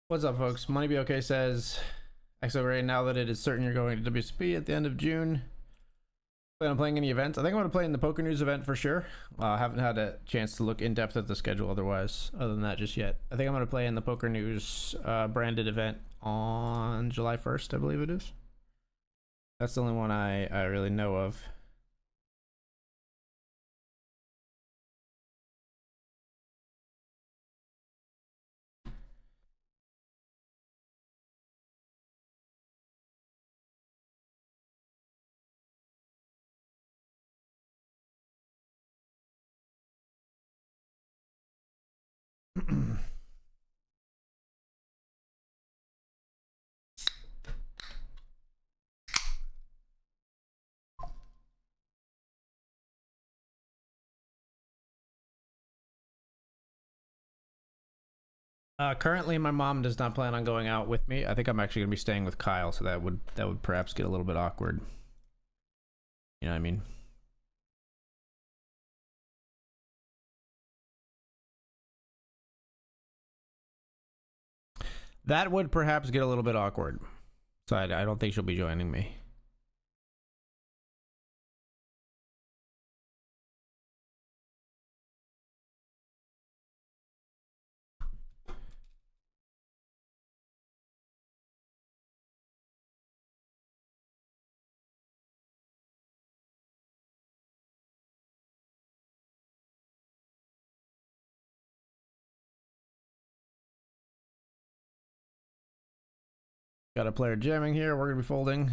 What's up, folks? Money Be Okay says, XO now that it is certain you're going to WSP at the end of June, plan on playing any events? I think I'm going to play in the Poker News event for sure. I haven't had a chance to look in depth at the schedule other than that just yet. I think I'm going to play in the Poker News branded event on July 1st, I believe it is. That's the only one I really know of. Currently, my mom does not plan on going out with me. I think I'm actually going to be staying with Kyle, so that would perhaps get a little bit awkward. You know what I mean? That would perhaps get a little bit awkward. So I don't think she'll be joining me. Got a player jamming here. We're going to be folding.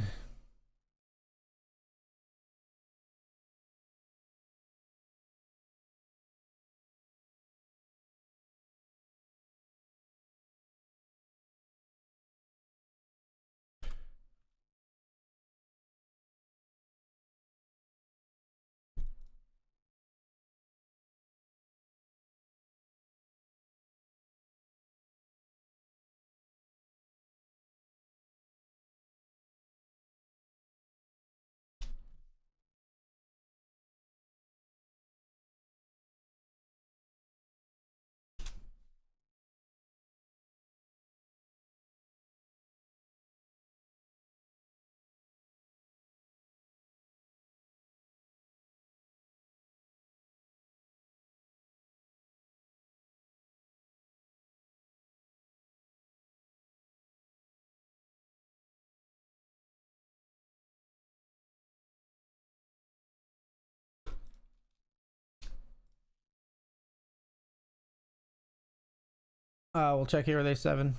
We'll check here with A7.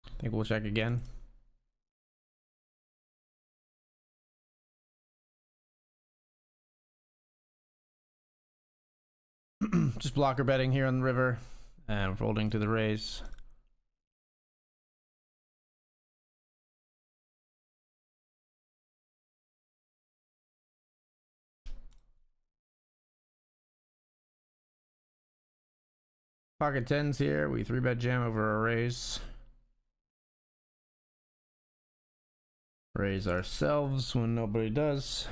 I think we'll check again. Just blocker betting here on the river and folding to the raise. Pocket tens here. We 3-bet jam over a raise. Raise ourselves when nobody does.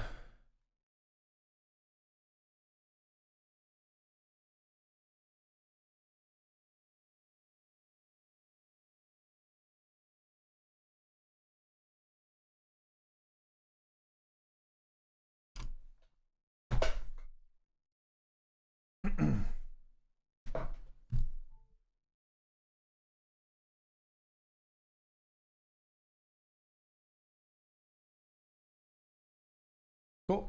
Cool.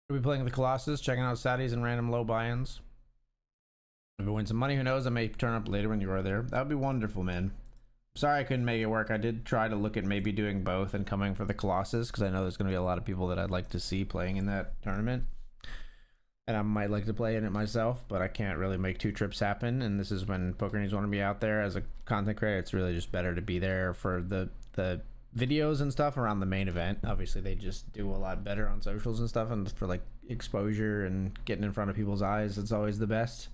We'll be playing the Colossus, checking out Saddies and random low buy-ins. Maybe win some money. Who knows? I may turn up later when you are there. That would be wonderful, man. Sorry I couldn't make it work. I did try to look at maybe doing both and coming for the Colossus because I know there's going to be a lot of people that I'd like to see playing in that tournament. And I might like to play in it myself, but I can't really make two trips happen. And this is when Poker News want to be out there as a content creator. It's really just better to be there for the videos and stuff around the main event. Obviously, they just do a lot better on socials and stuff, and for like exposure and getting in front of people's eyes, it's always the best.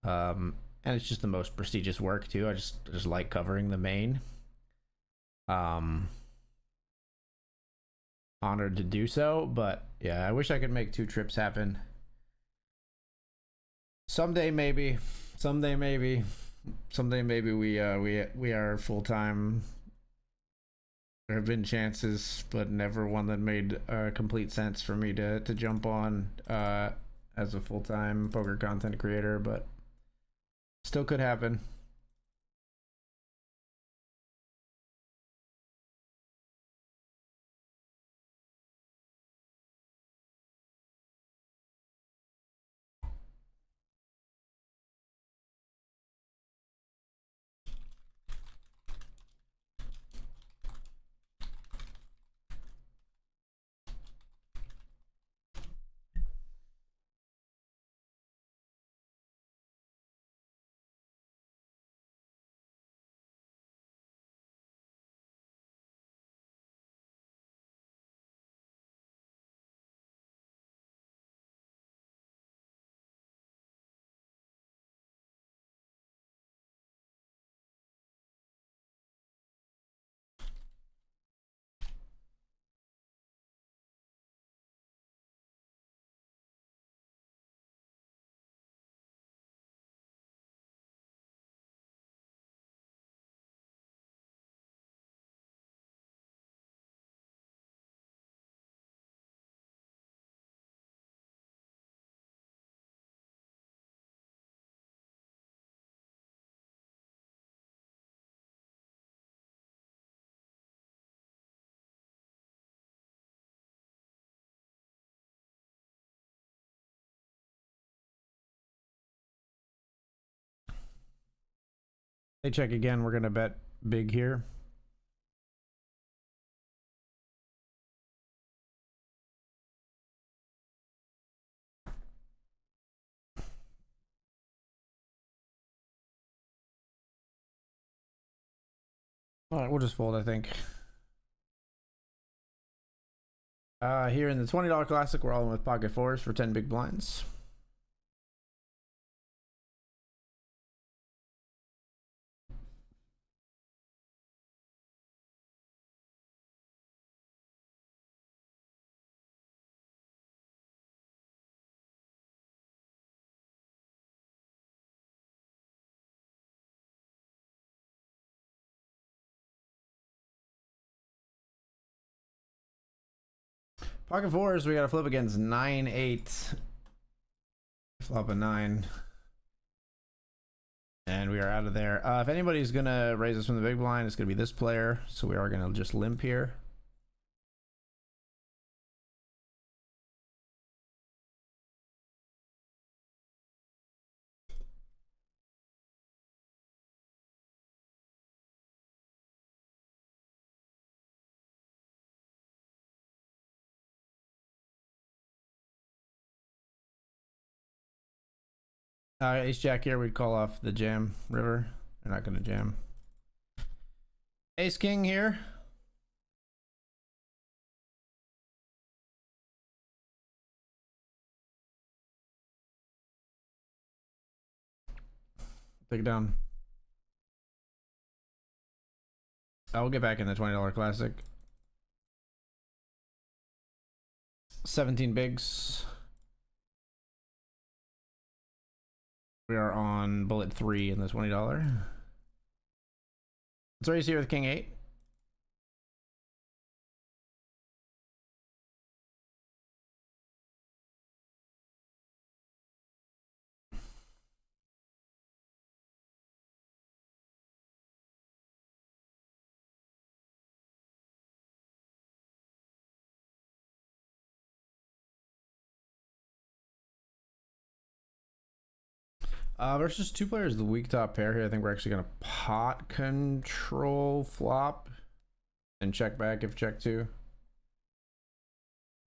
And it's just the most prestigious work too. I just like covering the main. Honored to do so, but yeah, I wish I could make two trips happen. Someday maybe we are full time. There have been chances, but never one that made complete sense for me to jump on as a full time poker content creator, but still could happen. Hey, check again. We're gonna bet big here. All right, we'll just fold, I think. Here in the $20 classic, we're all in with pocket fours for 10 big blinds. Pocket fours, we got to flip against 9-8. Flop a 9. And we are out of there. If anybody's going to raise us from the big blind, it's going to be this player. So we are going to just limp here. Ace Jack here, we'd call off the jam river. They're not going to jam. Ace King here. Take it down. I'll get back in the $20 classic. 17 bigs. We are on bullet 3 in the $20. Let's raise here with King 8. Versus two players, the weak top pair here. I think we're actually gonna pot control flop and check back if check two.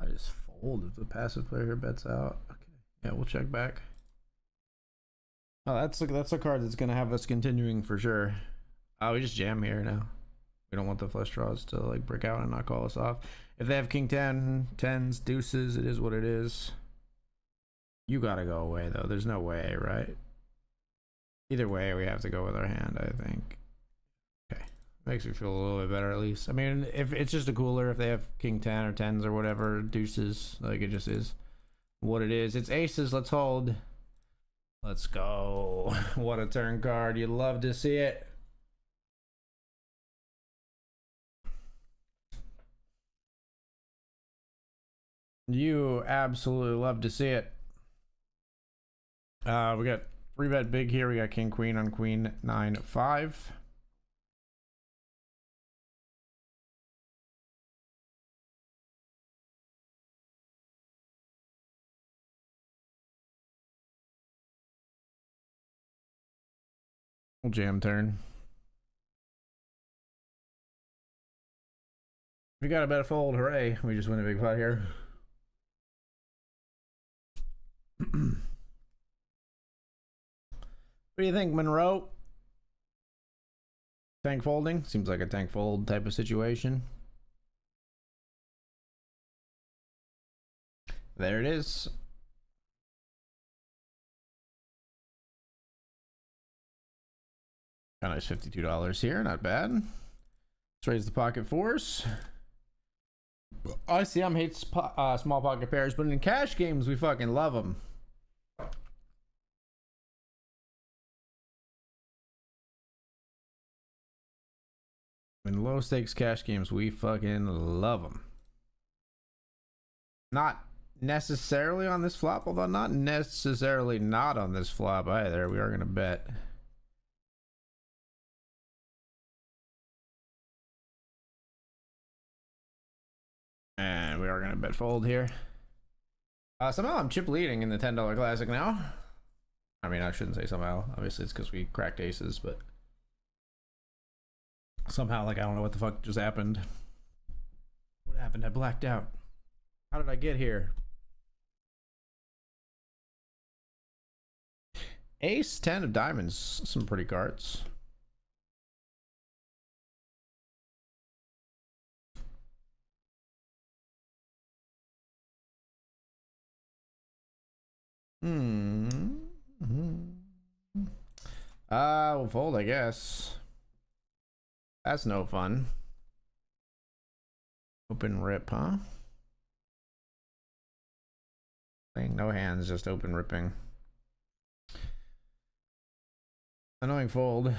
I just fold if the passive player here bets out. Okay, yeah, we'll check back. Oh, that's a card that's gonna have us continuing for sure. Oh, we just jam here now. We don't want the flush draws to like break out and not call us off. If they have king 10, 10s, deuces, it is what it is. You gotta go away though. There's no way, right? Either way, we have to go with our hand, I think. Okay, makes me feel a little bit better at least. I mean, if it's just a cooler if they have king 10 or 10s or whatever, deuces, like it just is what it is. It's aces. Let's hold. Let's go. What a turn card. You love to see it. You absolutely love to see it. We got 3-bet big here. We got king queen on queen 9-5. We'll jam turn. We got a bet fold. Hooray. We just win a big pot here. What do you think, Monroe? Tank folding? Seems like a tank fold type of situation. There it is. Kind of $52 here, not bad. Let's raise the pocket fours. ICM hates small pocket pairs, but in cash games, we fucking love them. In low stakes cash games, we fucking love them. Not necessarily on this flop, although not necessarily not on this flop either. We are going to bet. And we are going to bet fold here. Somehow I'm chip leading in the $10 classic now. I mean, I shouldn't say somehow. Obviously, it's because we cracked aces, but somehow, like, I don't know what the fuck just happened. What happened? I blacked out. How did I get here? Ace 10 of diamonds. Some pretty cards. We'll fold, I guess. That's no fun. Open rip, huh? Playing no hands, just open ripping. Annoying fold.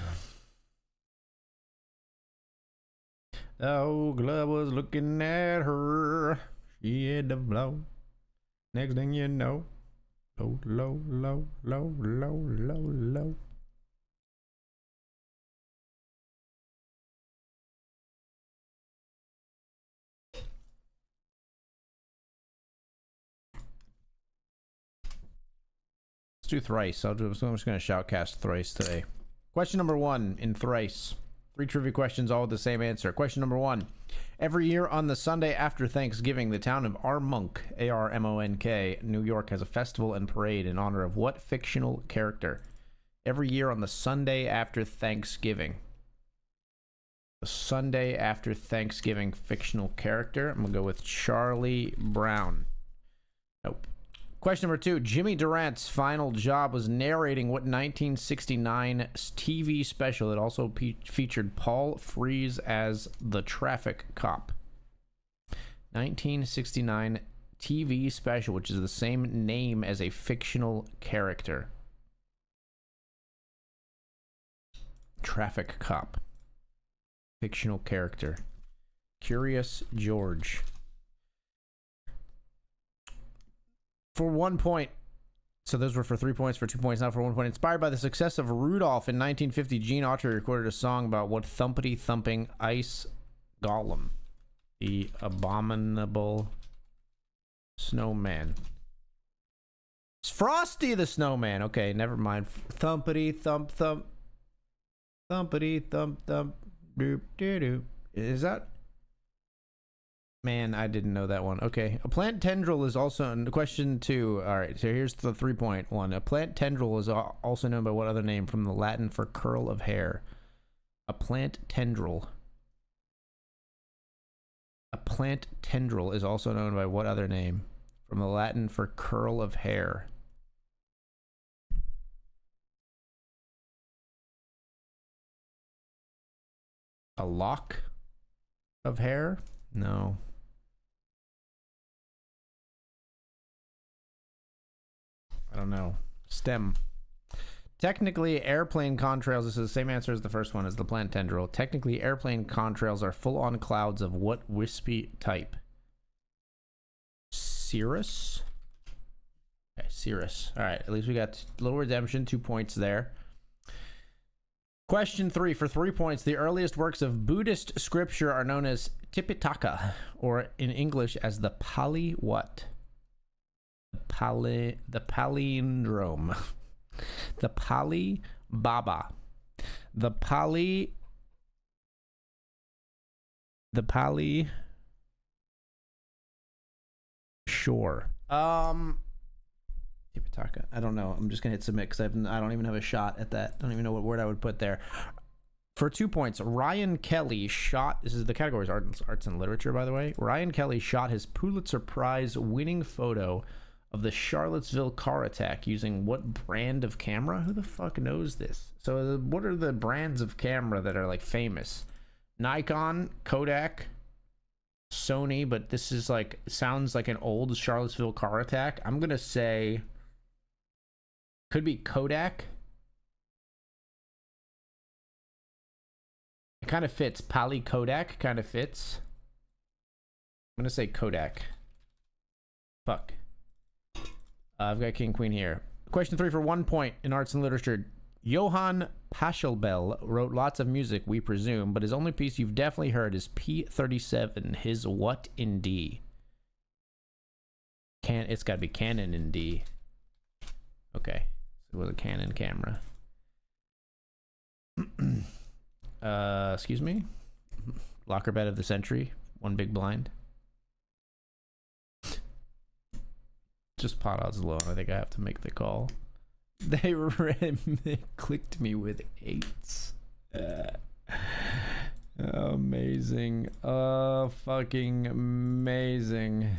Oh, Glove was looking at her. She had the blow. Next thing you know, low, low, low, low, low, low, low. Do thrice. I'm just going to shoutcast thrice today. Question number 1 in thrice. 3 trivia questions, all with the same answer. Question number 1. Every year on the Sunday after Thanksgiving, the town of Armonk, A-R-M-O-N-K, New York, has a festival and parade in honor of what fictional character? Every year on the Sunday after Thanksgiving. The Sunday after Thanksgiving fictional character. I'm going to go with Charlie Brown. Nope. Question number 2. Jimmy Durant's final job was narrating what 1969 TV special that also featured Paul Frees as the traffic cop. 1969 TV special, which is the same name as a fictional character. Traffic cop. Fictional character. Curious George. For 1 point, so those were for 3 points, for 2 points, now for 1 point. Inspired by the success of Rudolph in 1950, Gene Autry recorded a song about what thumpity thumping ice golem, the abominable snowman. It's Frosty the Snowman. Okay, never mind. Thumpity thump thump. Thumpity thump thump. Doop doo doo. Is that? Man, I didn't know that one. Okay. A plant tendril is also in question 2. All right, so here's the 3-point-1. A plant tendril is also known by what other name from the Latin for curl of hair? A plant tendril. A plant tendril is also known by what other name from the Latin for curl of hair? A lock of hair? No. I don't know. Stem. Technically, airplane contrails, this is the same answer as the first one, as the plant tendril. Technically, airplane contrails are full-on clouds of what wispy type? Cirrus? Okay, cirrus. All right, at least we got little redemption, 2 points there. Question 3, for 3 points, the earliest works of Buddhist scripture are known as Tipitaka, or in English as the Pali what? The palindrome. The Pali Baba. The Pali Shore. Tipitaka. I don't know. I'm just gonna hit submit because I don't even have a shot at that. I don't even know what word I would put there. For 2 points, Ryan Kelly shot. This is the category is arts and literature, by the way. Ryan Kelly shot his Pulitzer Prize winning photo of the Charlottesville car attack using what brand of camera? Who the fuck knows this? So what are the brands of camera that are like famous? Nikon, Kodak, Sony, but this is like, sounds like an old Charlottesville car attack. I'm gonna say could be Kodak. It kind of fits. Pali Kodak kind of fits. I'm gonna say Kodak. Fuck. I've got King Queen here. Question 3 for 1 point in arts and literature. Johann Pachelbel wrote lots of music, we presume, but his only piece you've definitely heard is P37. His what in D? It's got to be Canon in D. Okay, so it was a Canon camera. Excuse me. Locker bet of the century. One big blind. Just pot odds alone, I think I have to make the call. They clicked me with 8s. Amazing. Fucking amazing.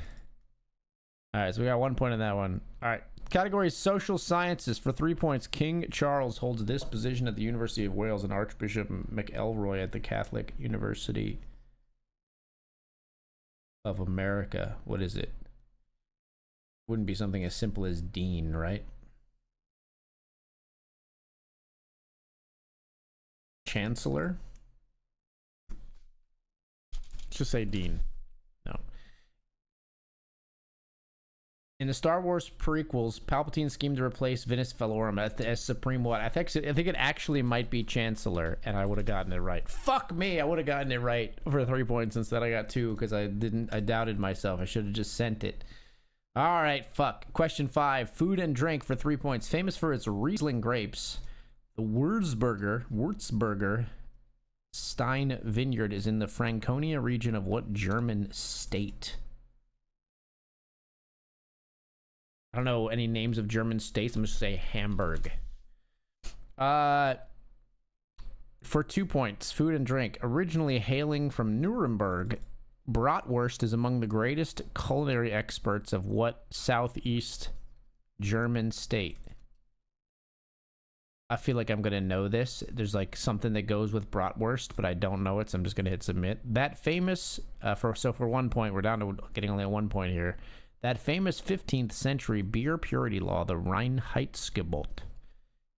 All right, so we got 1 point in that one. All right, category is social sciences. For 3 points, King Charles holds this position at the University of Wales and Archbishop McElroy at the Catholic University of America. What is it? Wouldn't be something as simple as dean, right? Chancellor? Let's just say dean. No. In the Star Wars prequels, Palpatine schemed to replace Venus Velorum as Supreme what? I think it actually might be Chancellor, and I would have gotten it right. Fuck me, I would have gotten it right for 3 points instead I got 2 because I doubted myself. I should have just sent it. All right, fuck. Question 5. Food and drink for 3 points. Famous for its Riesling grapes, the Würzburger Stein Vineyard is in the Franconia region of what German state? I don't know any names of German states. I'm just gonna say Hamburg. For 2 points, food and drink. Originally hailing from Nuremberg, Bratwurst is among the greatest culinary experts of what southeast German state? I feel like I'm gonna know this. There's like something that goes with bratwurst, but I don't know it, so I'm just gonna hit submit. That famous for 1 point, we're down to getting only 1 point here. That famous 15th century beer purity law, the Reinheitsgebot,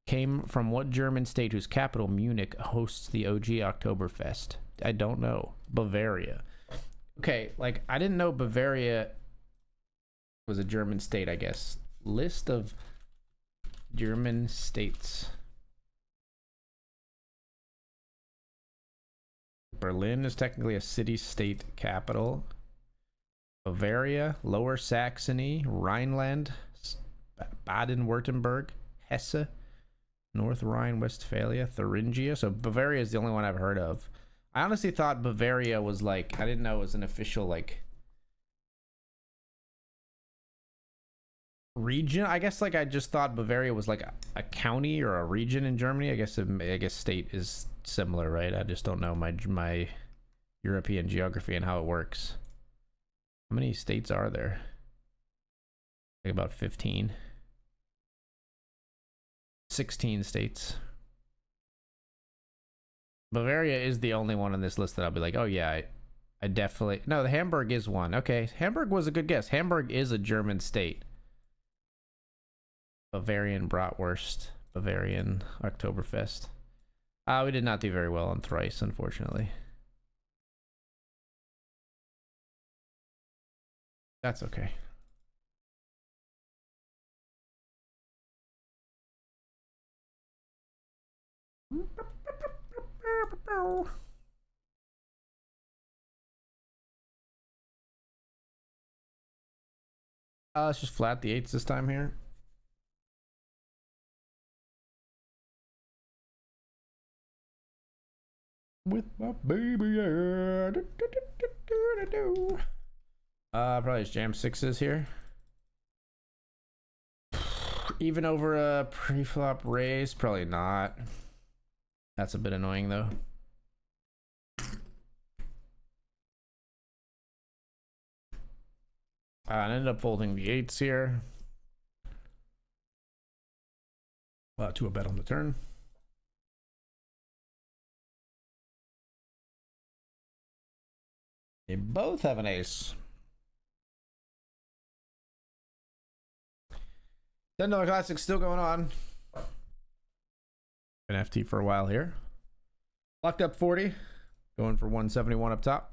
came from what German state whose capital, Munich, hosts the OG Oktoberfest? I don't know. Bavaria. Okay, like, I didn't know Bavaria was a German state, I guess. List of German states. Berlin is technically a city-state capital. Bavaria, Lower Saxony, Rhineland, Baden-Württemberg, Hesse, North Rhine-Westphalia, Thuringia. So Bavaria is the only one I've heard of. I honestly thought Bavaria was like, I didn't know it was an official like region. I guess like I just thought Bavaria was like a county or a region in Germany. I guess state is similar, right? I just don't know my European geography and how it works. How many states are there? Like about 15. 16 states. Bavaria is the only one on this list that I'll be like, oh yeah, I definitely... No, the Hamburg is one. Okay, Hamburg was a good guess. Hamburg is a German state. Bavarian Bratwurst. Bavarian Oktoberfest. We did not do very well on Thrice, unfortunately. That's okay. Let's just flat the eights this time here. With my baby, yeah. Probably just jam sixes here. Even over a pre-flop raise, probably not. That's a bit annoying though. I ended up folding the eights here. To a bet on the turn. They both have an ace. $10 Classic still going on. An FT for a while here. Locked up 40. Going for 171 up top.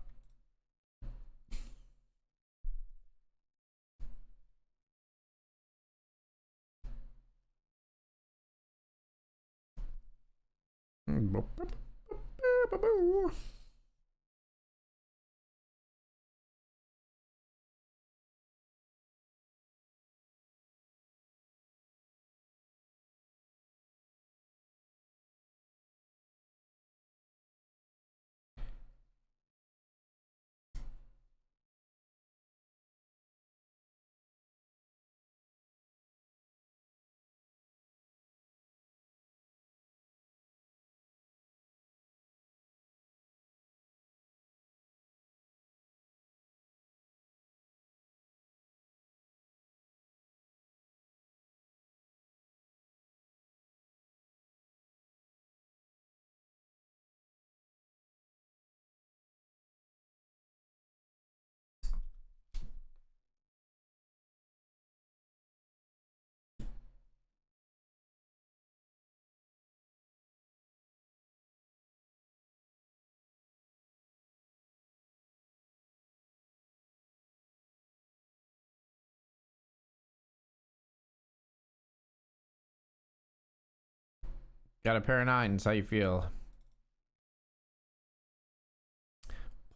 Got a pair of nines. How you feel?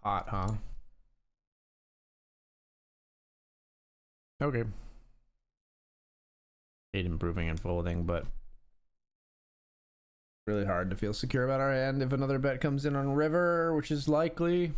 Pot, huh? Okay. Hate improving and folding, but really hard to feel secure about our hand if another bet comes in on river, which is likely.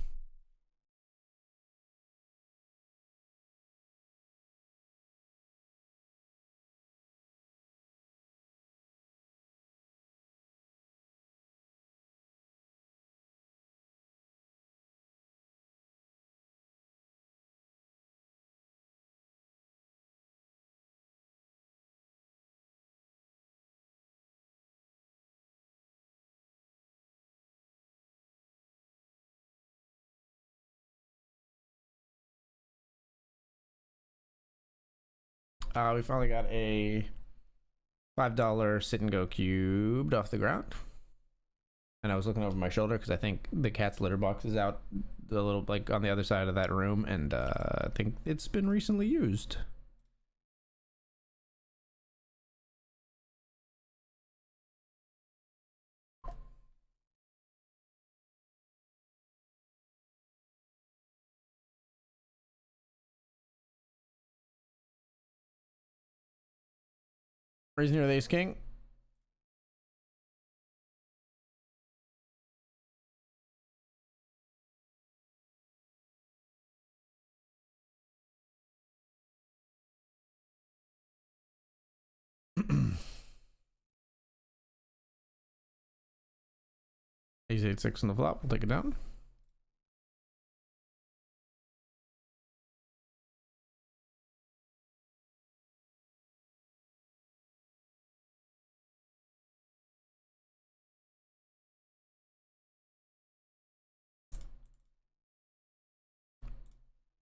We finally got a $5 sit and go cubed off the ground. And I was looking over my shoulder because I think the cat's litter box is out a little like on the other side of that room, and I think it's been recently used. Raising here with ace king. Ace 8-6 on the flop. We'll take it down.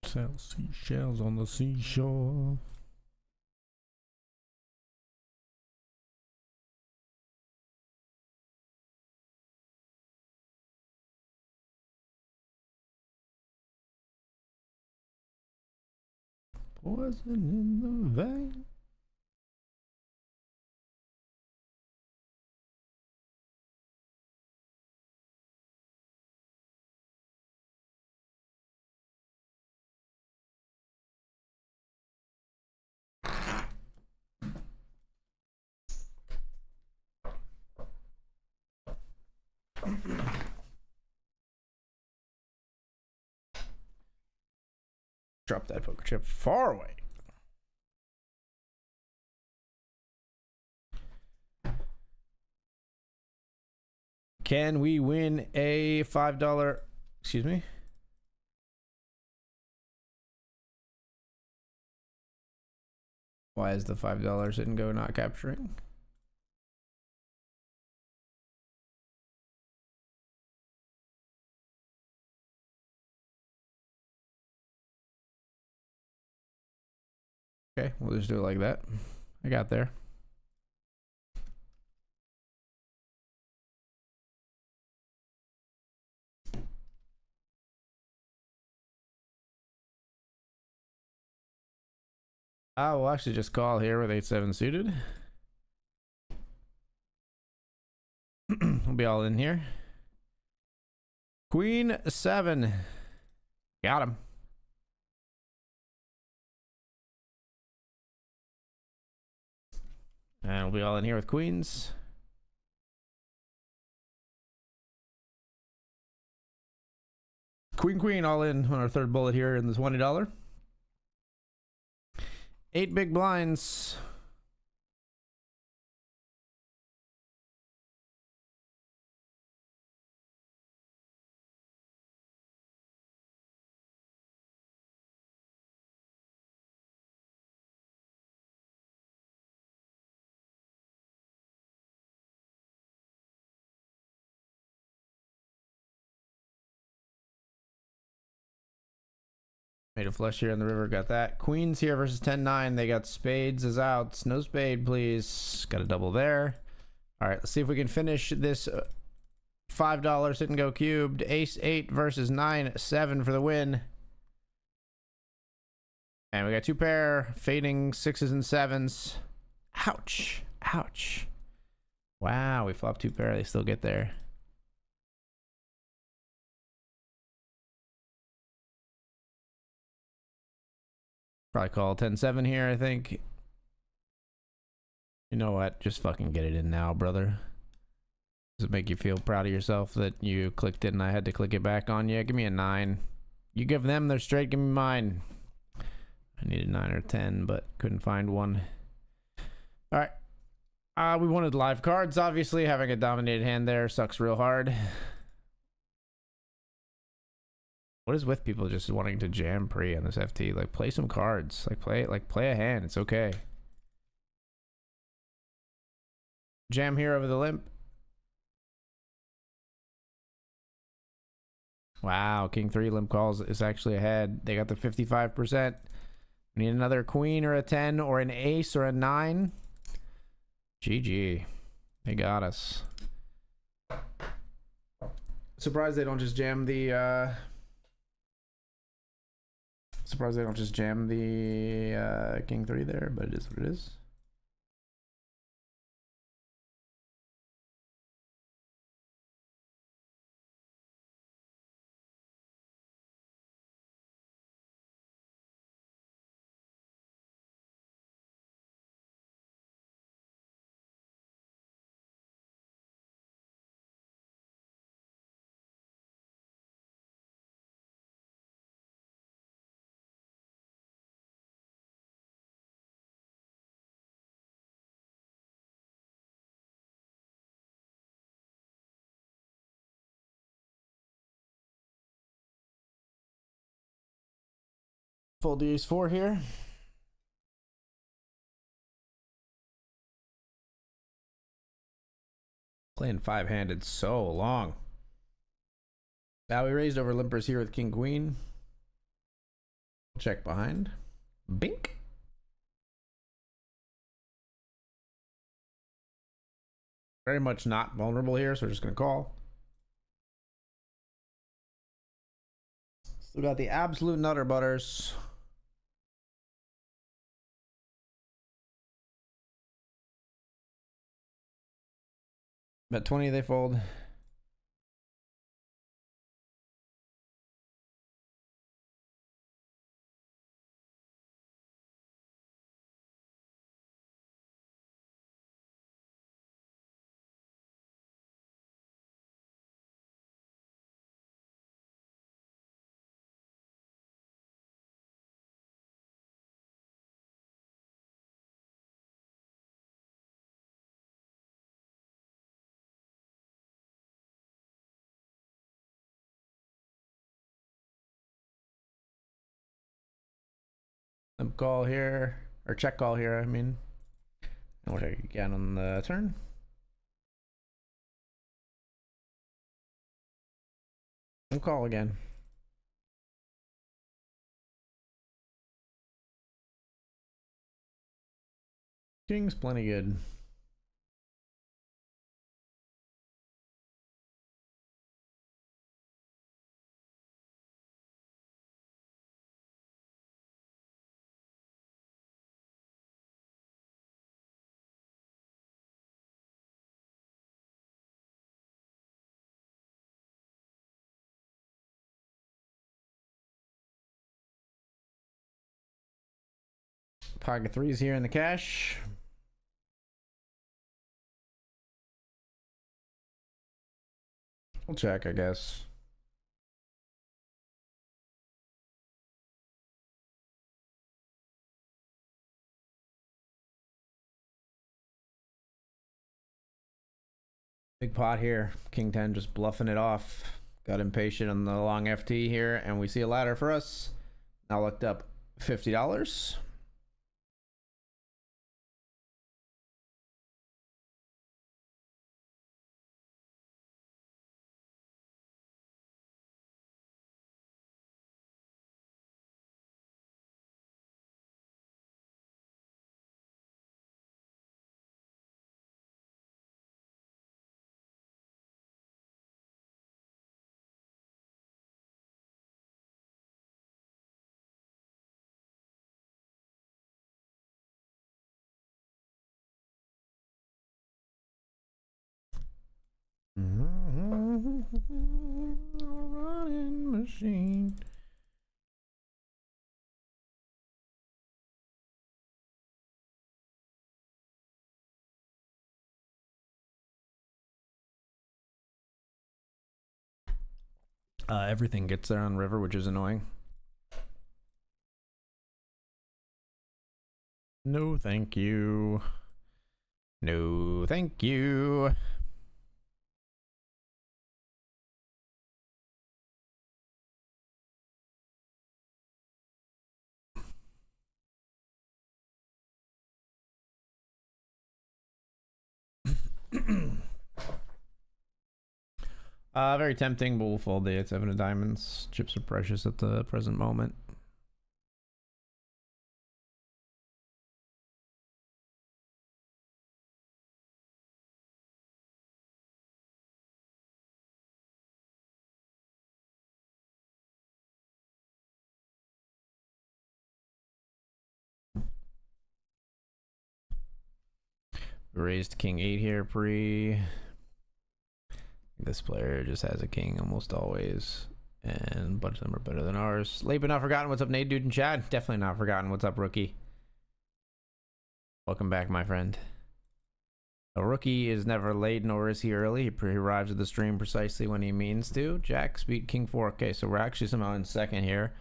Sell seashells on the seashore. Poison in the vein. Drop that poker chip far away. Can we win a $5? Excuse me. Why is the $5 didn't go not capturing? Okay, we'll just do it like that. I got there. I will actually just call here with 8-7 suited. We'll be all in here. Queen 7. Got him. And we'll be all in here with queens. Queen, all in on our third bullet here in the $20. 8 big blinds. Made a flush here in the river, got that. Queens here versus 10-9. They got spades as outs. No spade, please. Got a double there. All right, let's see if we can finish this $5 sit and go cubed. Ace 8 versus 9-7 for the win. And we got 2 pair, fading 6s and 7s. Ouch. Ouch. Wow, we flopped 2 pair. They still get there. Probably call 10-7 here, I think. You know what? Just fucking get it in now, brother. Does it make you feel proud of yourself that you clicked it and I had to click it back on you? Give me a 9. You give them their straight, give me mine. I needed 9 or 10, but couldn't find one. All right. We wanted live cards, obviously. Having a dominated hand there sucks real hard. What is with people just wanting to jam pre on this FT? Like, play some cards. Like play a hand. It's okay. Jam here over the limp. Wow, King 3 limp calls is actually ahead. They got the 55%. We need another queen or a 10 or an ace or a 9. GG. They got us. Surprised they don't just jam the surprised they don't just jam the King 3 there, but it is what it is. Fold the ace four here. Playing five-handed so long. Now we raised over limpers here with king queen. Check behind. Bink. Very much not vulnerable here, so we're just gonna call. Still got the absolute nutter butters. Bet 20 they fold. Call here, or check call here, I mean. And we'll check again on the turn. And call again. King's plenty good. Pocket threes here in the cash. We'll check, I guess. Big pot here. King 10 just bluffing it off. Got impatient on the long FT here, and we see a ladder for us. Now looked up $50. Running machine. Everything gets there on river, which is annoying. No, thank you. No, thank you. Very tempting, but we'll fold the 8-7 of diamonds. Chips are precious at the present moment. Raised king 8 here pre. This player just has a king almost always, and a bunch of them are better than ours. Late but not forgotten. What's up, Nate, dude, and Chad? Definitely not forgotten. What's up, rookie? Welcome back, my friend. A rookie is never late, nor is he early. He arrives at the stream precisely when he means to. Jacks beat king 4. Okay, so we're actually somehow in second here.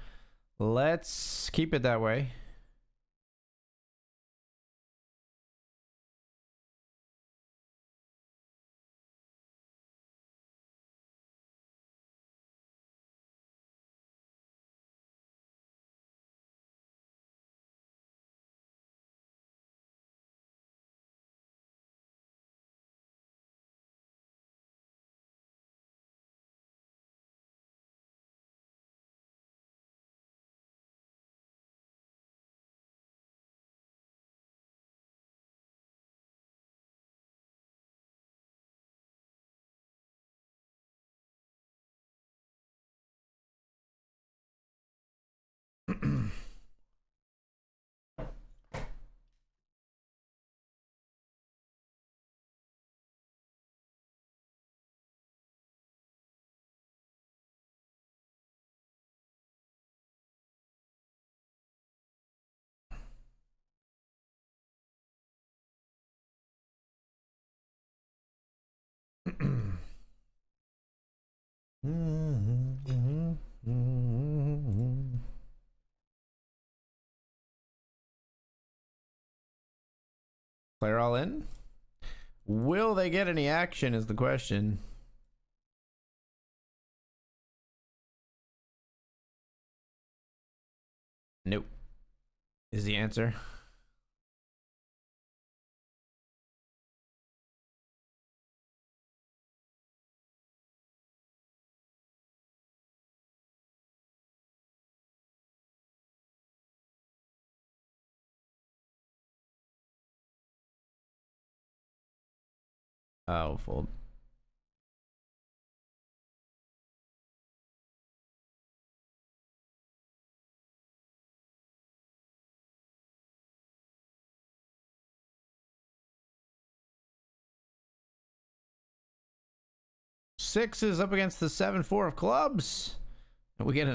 Let's keep it that way. Player all in. Will they get any action is the question. Nope. Is the answer. Oh, fold. Sixes up against the 7-4 of clubs. And we get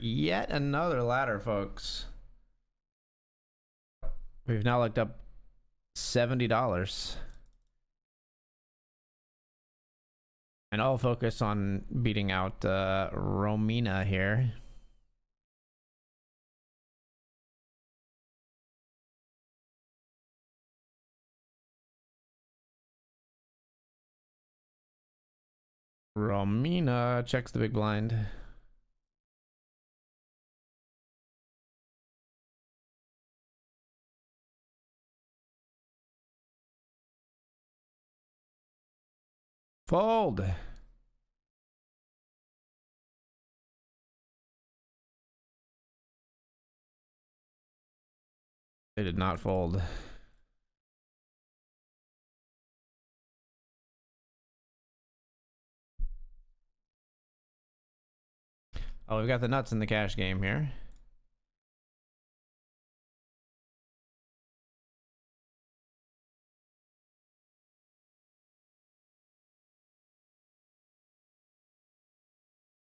yet another ladder, folks. We've now looked up $70. And I'll focus on beating out Romina here. Romina checks the big blind. Fold. They did not fold. Oh, we've got the nuts in the cash game here.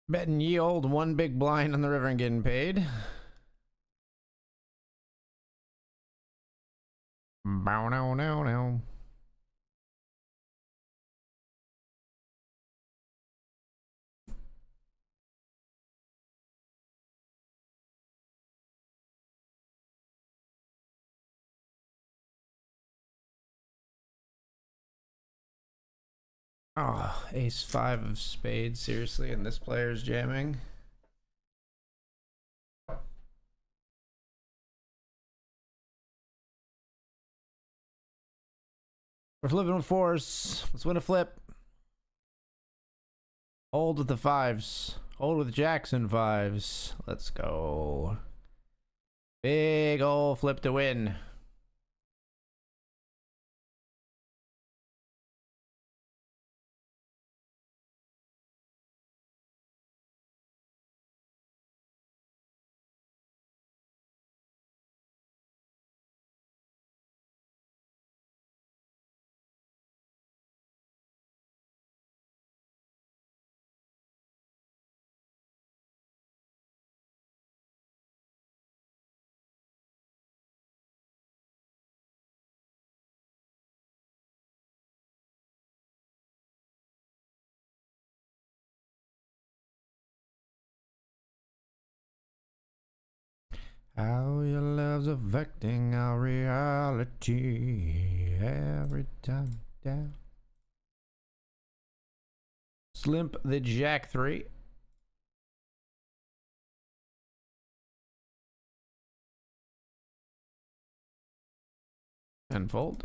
Betting ye old one big blind on the river and getting paid. Bow now now now. Oh, ace 5 of spades, seriously, and this player's jamming. We're flipping with fours. Let's win a flip. Hold with the fives. Hold with Jackson fives. Let's go. Big ol' flip to win. How your love's affecting our reality every time down. Slimp the Jack 3. And fold.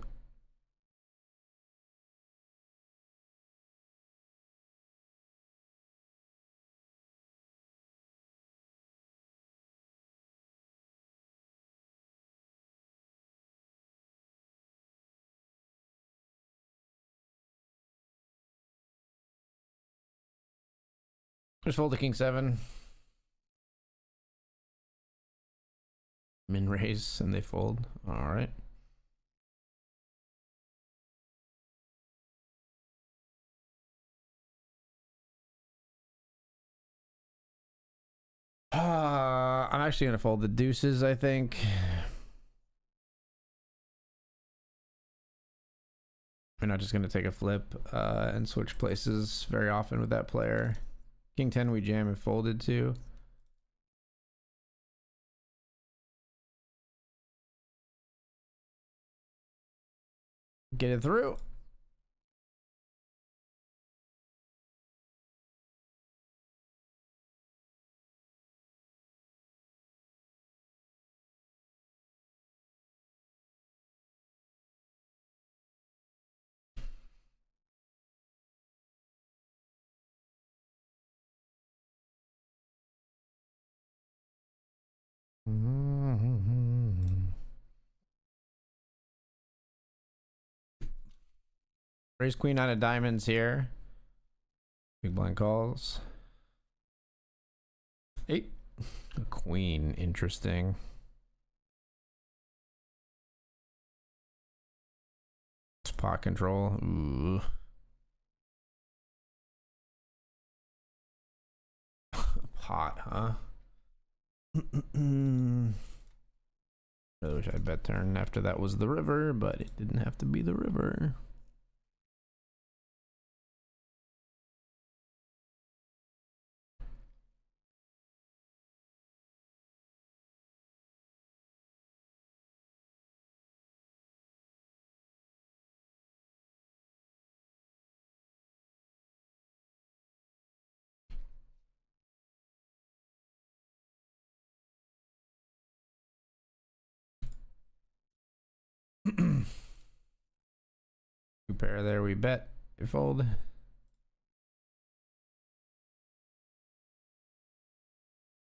Just fold the king 7. Min raise and they fold. All right. I'm actually gonna fold the deuces, I think. We're not just gonna take a flip and switch places very often with that player. King 10 we jam and folded to. Get it through. Raise queen 9 of diamonds here. Big blind calls. 8. A queen, interesting. It's pot control. Ooh. Pot, huh? I wish I bet turn after that was the river, but it didn't have to be the river. Two pair there, we bet. You fold.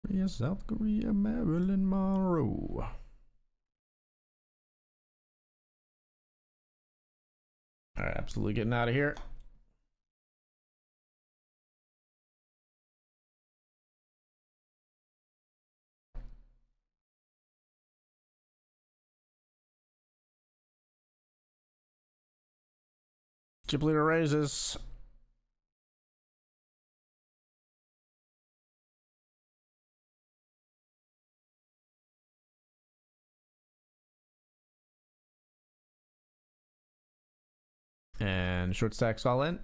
Korea, South Korea, Marilyn Monroe. All right, absolutely getting out of here. Chip leader raises. And short stacks all in.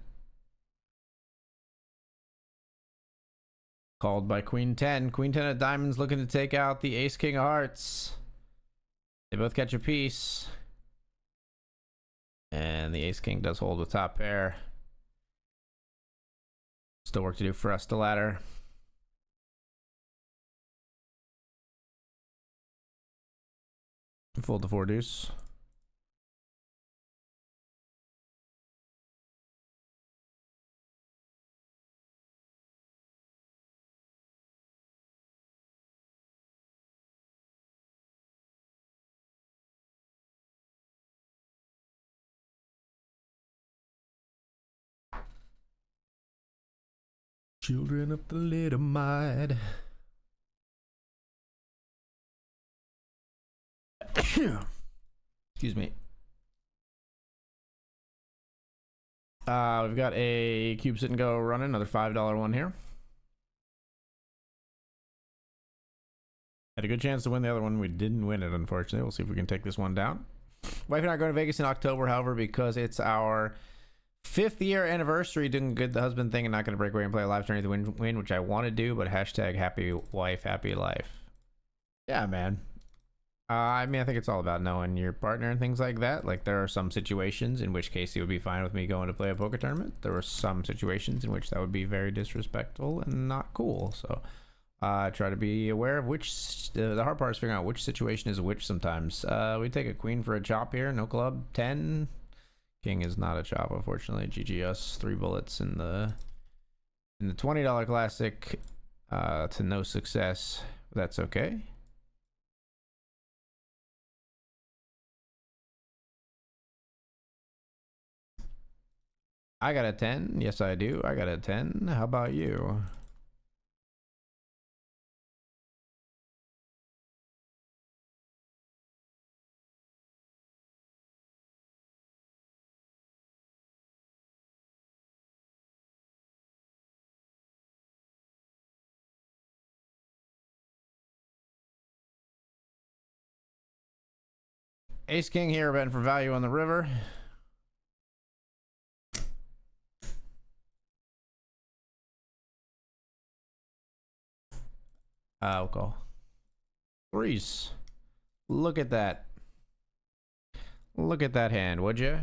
Called by Queen 10. Queen 10 of diamonds looking to take out the Ace King of hearts. They both catch a piece. And the Ace King does hold with top pair. Still work to do for us to ladder. Fold the 4 deuce. Children of the little might. Excuse me. We've got a cube sit and go running, another $5 one here. Had a good chance to win the other one. We didn't win it, unfortunately. We'll see if we can take this one down. Wife and I are going to Vegas in October, however, because it's our 5th year anniversary, doing good the husband thing and not going to break away and play a live tourney to win, which I want to do, but hashtag happy wife, happy life. Yeah, man. I mean, I think it's all about knowing your partner and things like that. Like, there are some situations in which case it would be fine with me going to play a poker tournament. There were some situations in which that would be very disrespectful and not cool. So try to be aware of which. The hard part is figuring out which situation is which sometimes. We take a queen for a chop here. No club. 10. King is not a chop, unfortunately. GG us. 3 bullets in the $20 classic to no success. That's okay. I got a 10. Yes, I do. I got a 10. How about you? Ace King here, betting for value on the river. I'll call. Reese. Look at that. Look at that hand, would you?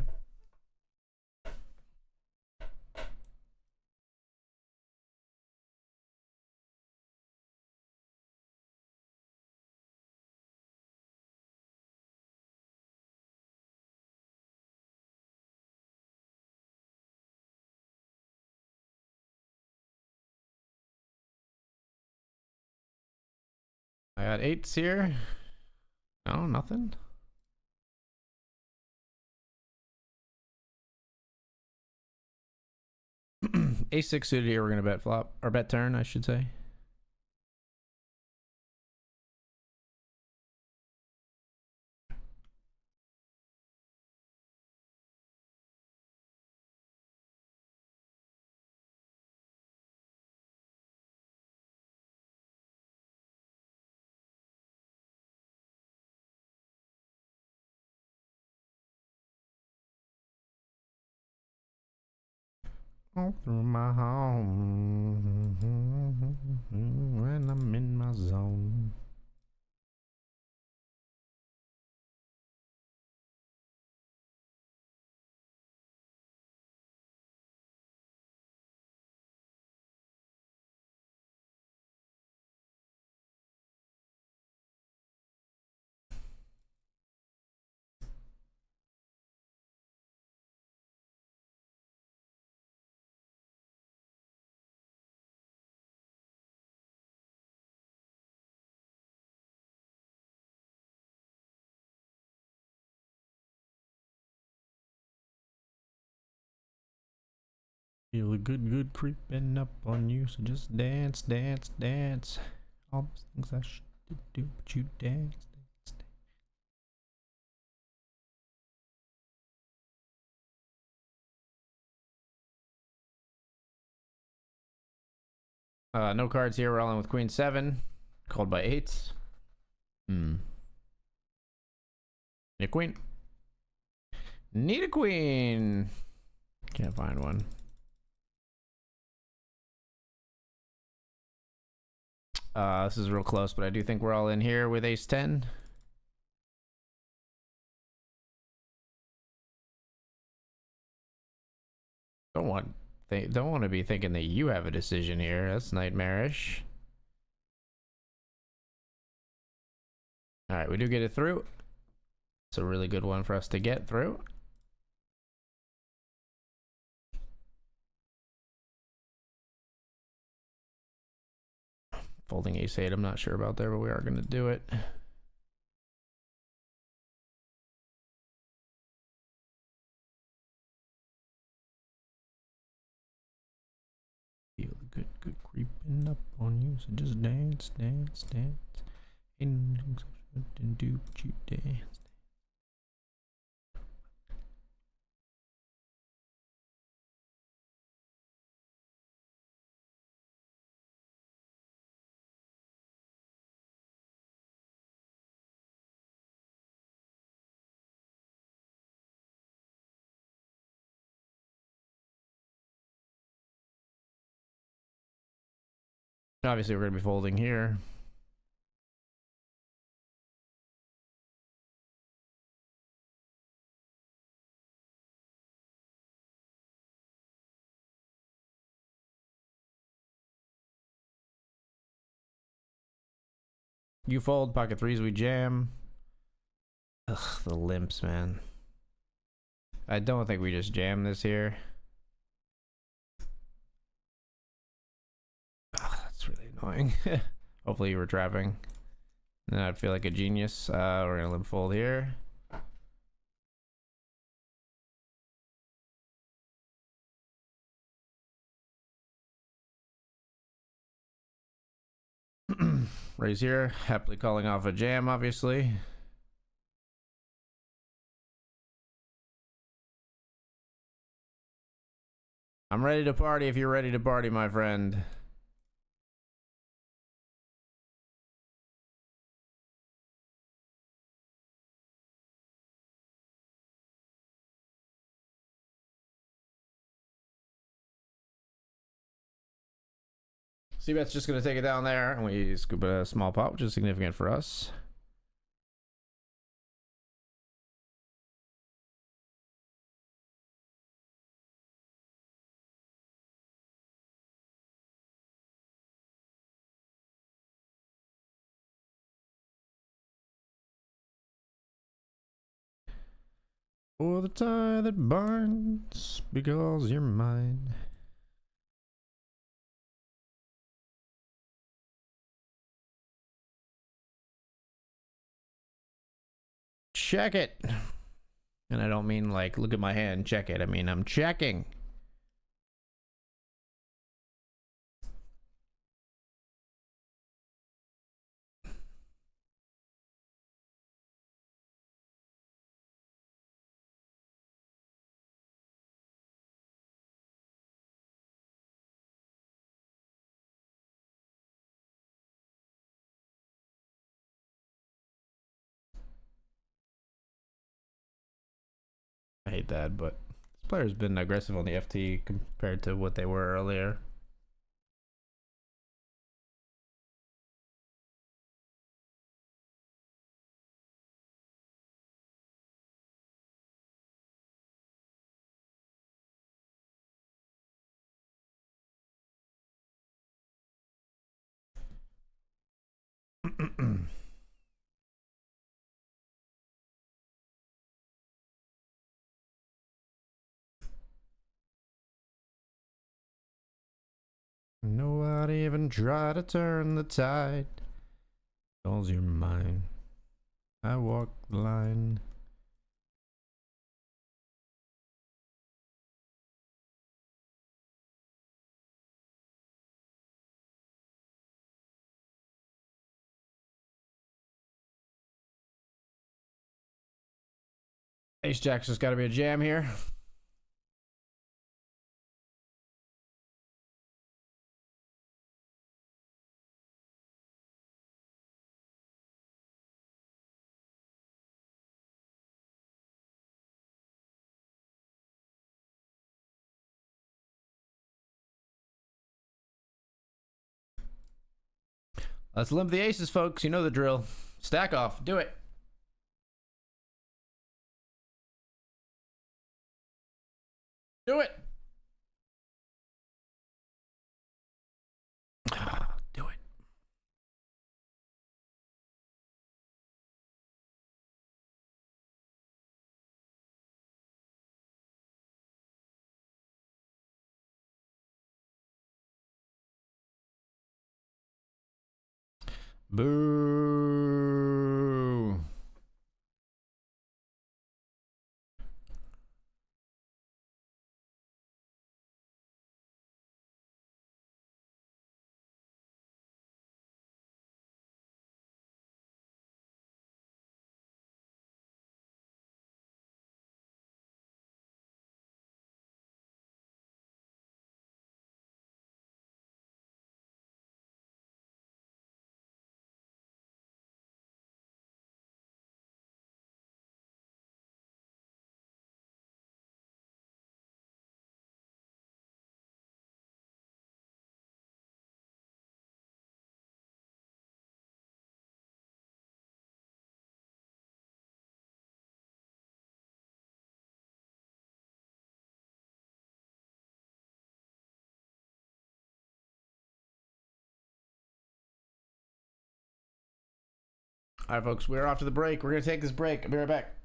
I got 8s here. No, nothing. A6 suited here. We're gonna bet flop or bet turn, I should say. All through my home when I'm in my zone. Feel a good creeping up on you, so just dance, dance, dance. All those things I should do, but you dance, dance, dance. No cards here. We're all in with Queen 7, called by 8s. Need a queen. Need a queen. Can't find one. This is real close, but I do think we're all in here with ace 10. Don't want to be thinking that you have a decision here. That's nightmarish. All right, we do get it through. It's a really good one for us to get through. Folding ace 8, I'm not sure about there, but we are going to do it. Feel the good creeping up on you, so just dance, dance, dance. Ain't nothing so shouldn't do but you dance. Obviously, we're going to be folding here. You fold, pocket threes, we jam. Ugh, the limps, man. I don't think we just jam this here. Oh, that's really annoying. Hopefully you were trapping. Then I'd feel like a genius. We're gonna limp fold here. Raise here, happily calling off a jam, obviously. I'm ready to party if you're ready to party, my friend. C-bet's just going to take it down there, and we scoop a small pot, which is significant for us. For the tie that binds, because you're mine. Check it. And I don't mean like, look at my hand, check it. I mean, I'm checking. I hate that, but this player's been aggressive on the FT compared to what they were earlier. Nobody even try to turn the tide. Cause you're mine. I walk the line. Ace Jack's just got to be a jam here. Let's limp the aces, folks. You know the drill. Stack off. Do it. Do it. Do it. Boo. All right, folks, we're off to the break. We're going to take this break. I'll be right back.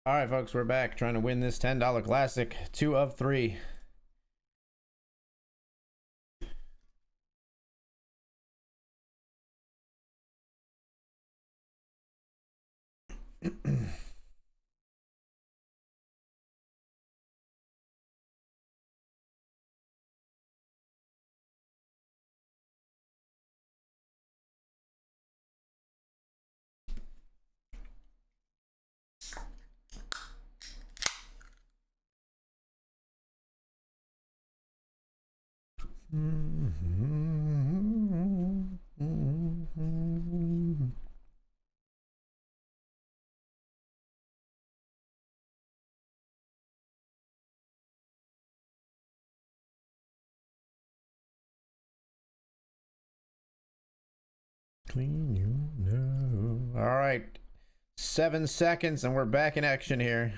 All right, folks, we're back trying to win this $10 classic. 2 of 3. Clean you know. All right, 7 seconds and we're back in action here.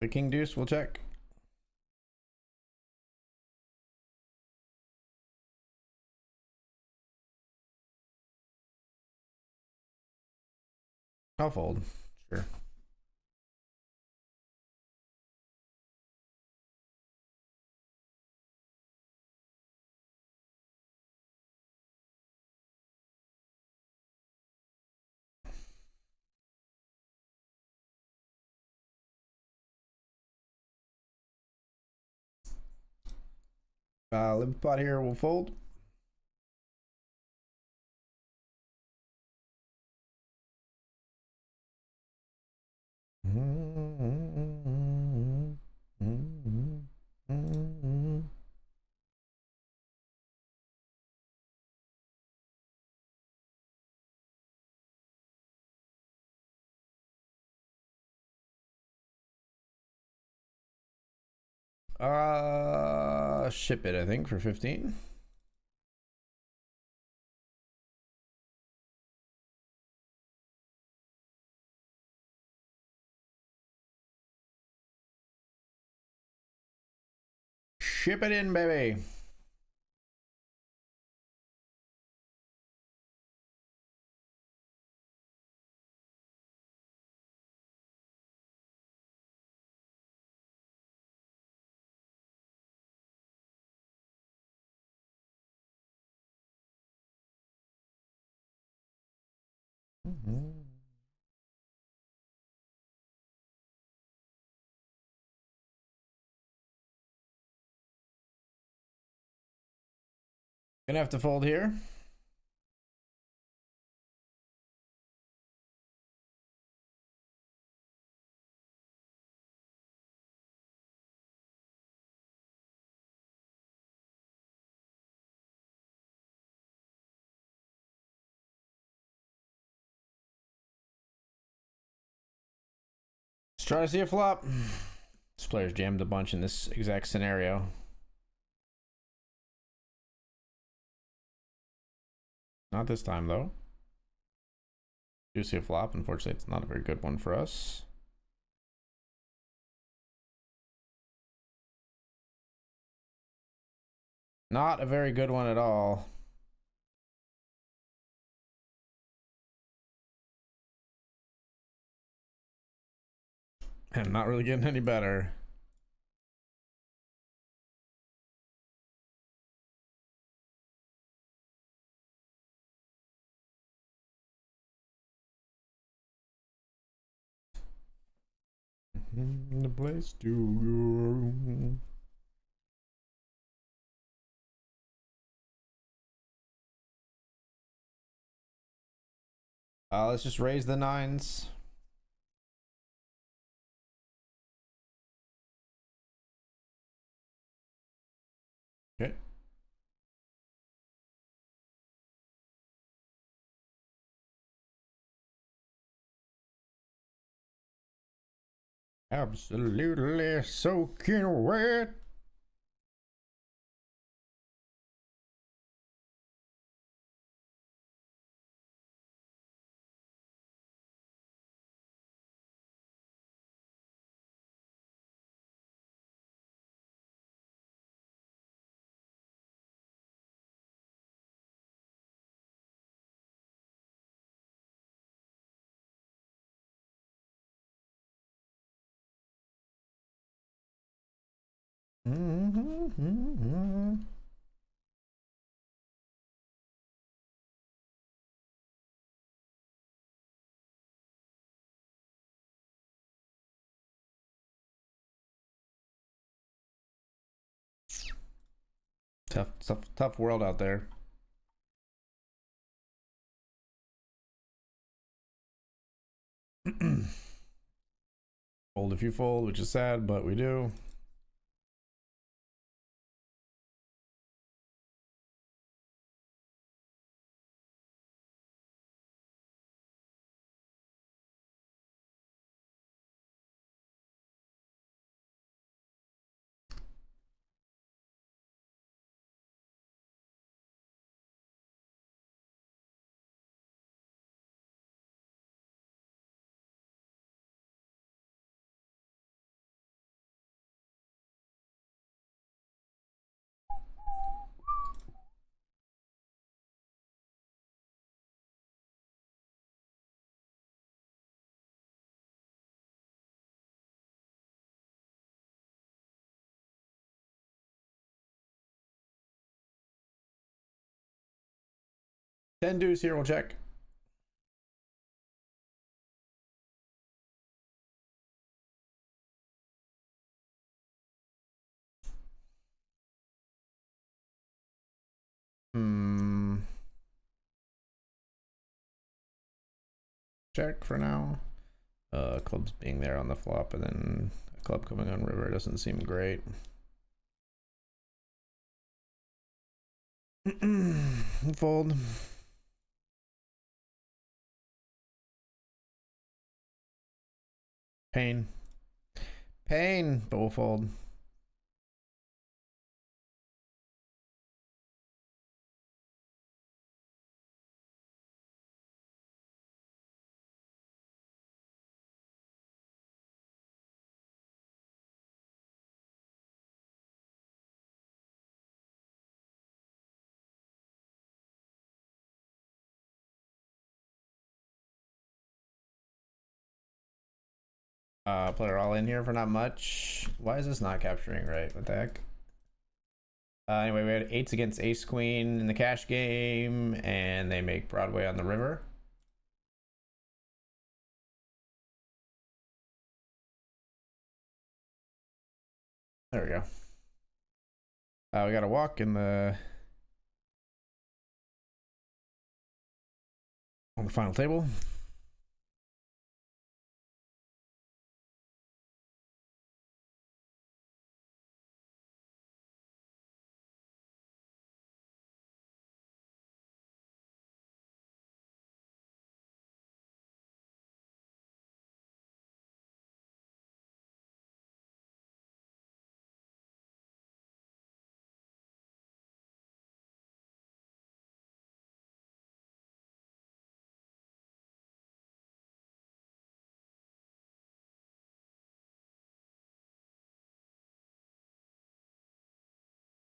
The king deuce, we'll check. I'll fold. Sure. Limp pot here, we'll fold. Ship it, I think, for 15. Ship it in, baby. Gonna have to fold here. Let's try to see a flop. This player's jammed a bunch in this exact scenario. Not this time, though. Do see a flop. Unfortunately, it's not a very good one for us. Not a very good one at all. And not really getting any better. The place to go. Let's just raise the nines. Absolutely soaking wet. Tough world out there. Fold if you fold, which is sad, but we do. Ten deuce here, we'll check. Check for now. Clubs being there on the flop, and then a club coming on river doesn't seem great. Fold. Pain. Pain, but we'll fold. Player all in here for not much. Why is this not capturing right? What the heck? Anyway, we had eights against ace queen in the cash game, and they make Broadway on the river. There we go. We got a walk in the on the final table.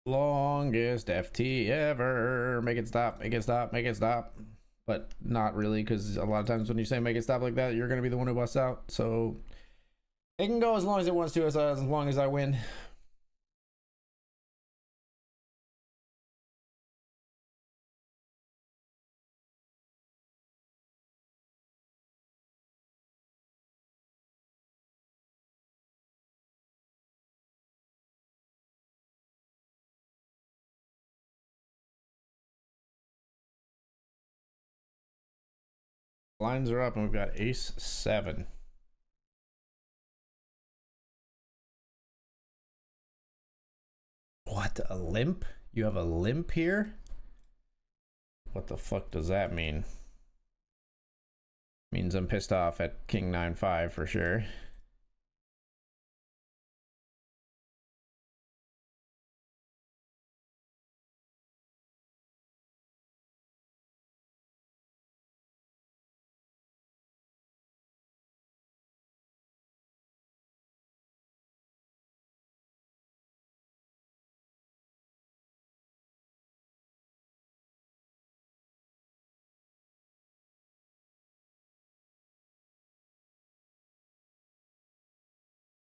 Longest FT ever. Make it stop, make it stop, make it stop. But not really, because a lot of times when you say make it stop like that, you're going to be the one who busts out. So it can go as long as it wants to, as long as I win. Lines are up, and we've got ace 7. What, a limp? You have a limp here? What the fuck does that mean? Means I'm pissed off at king 9-5 for sure.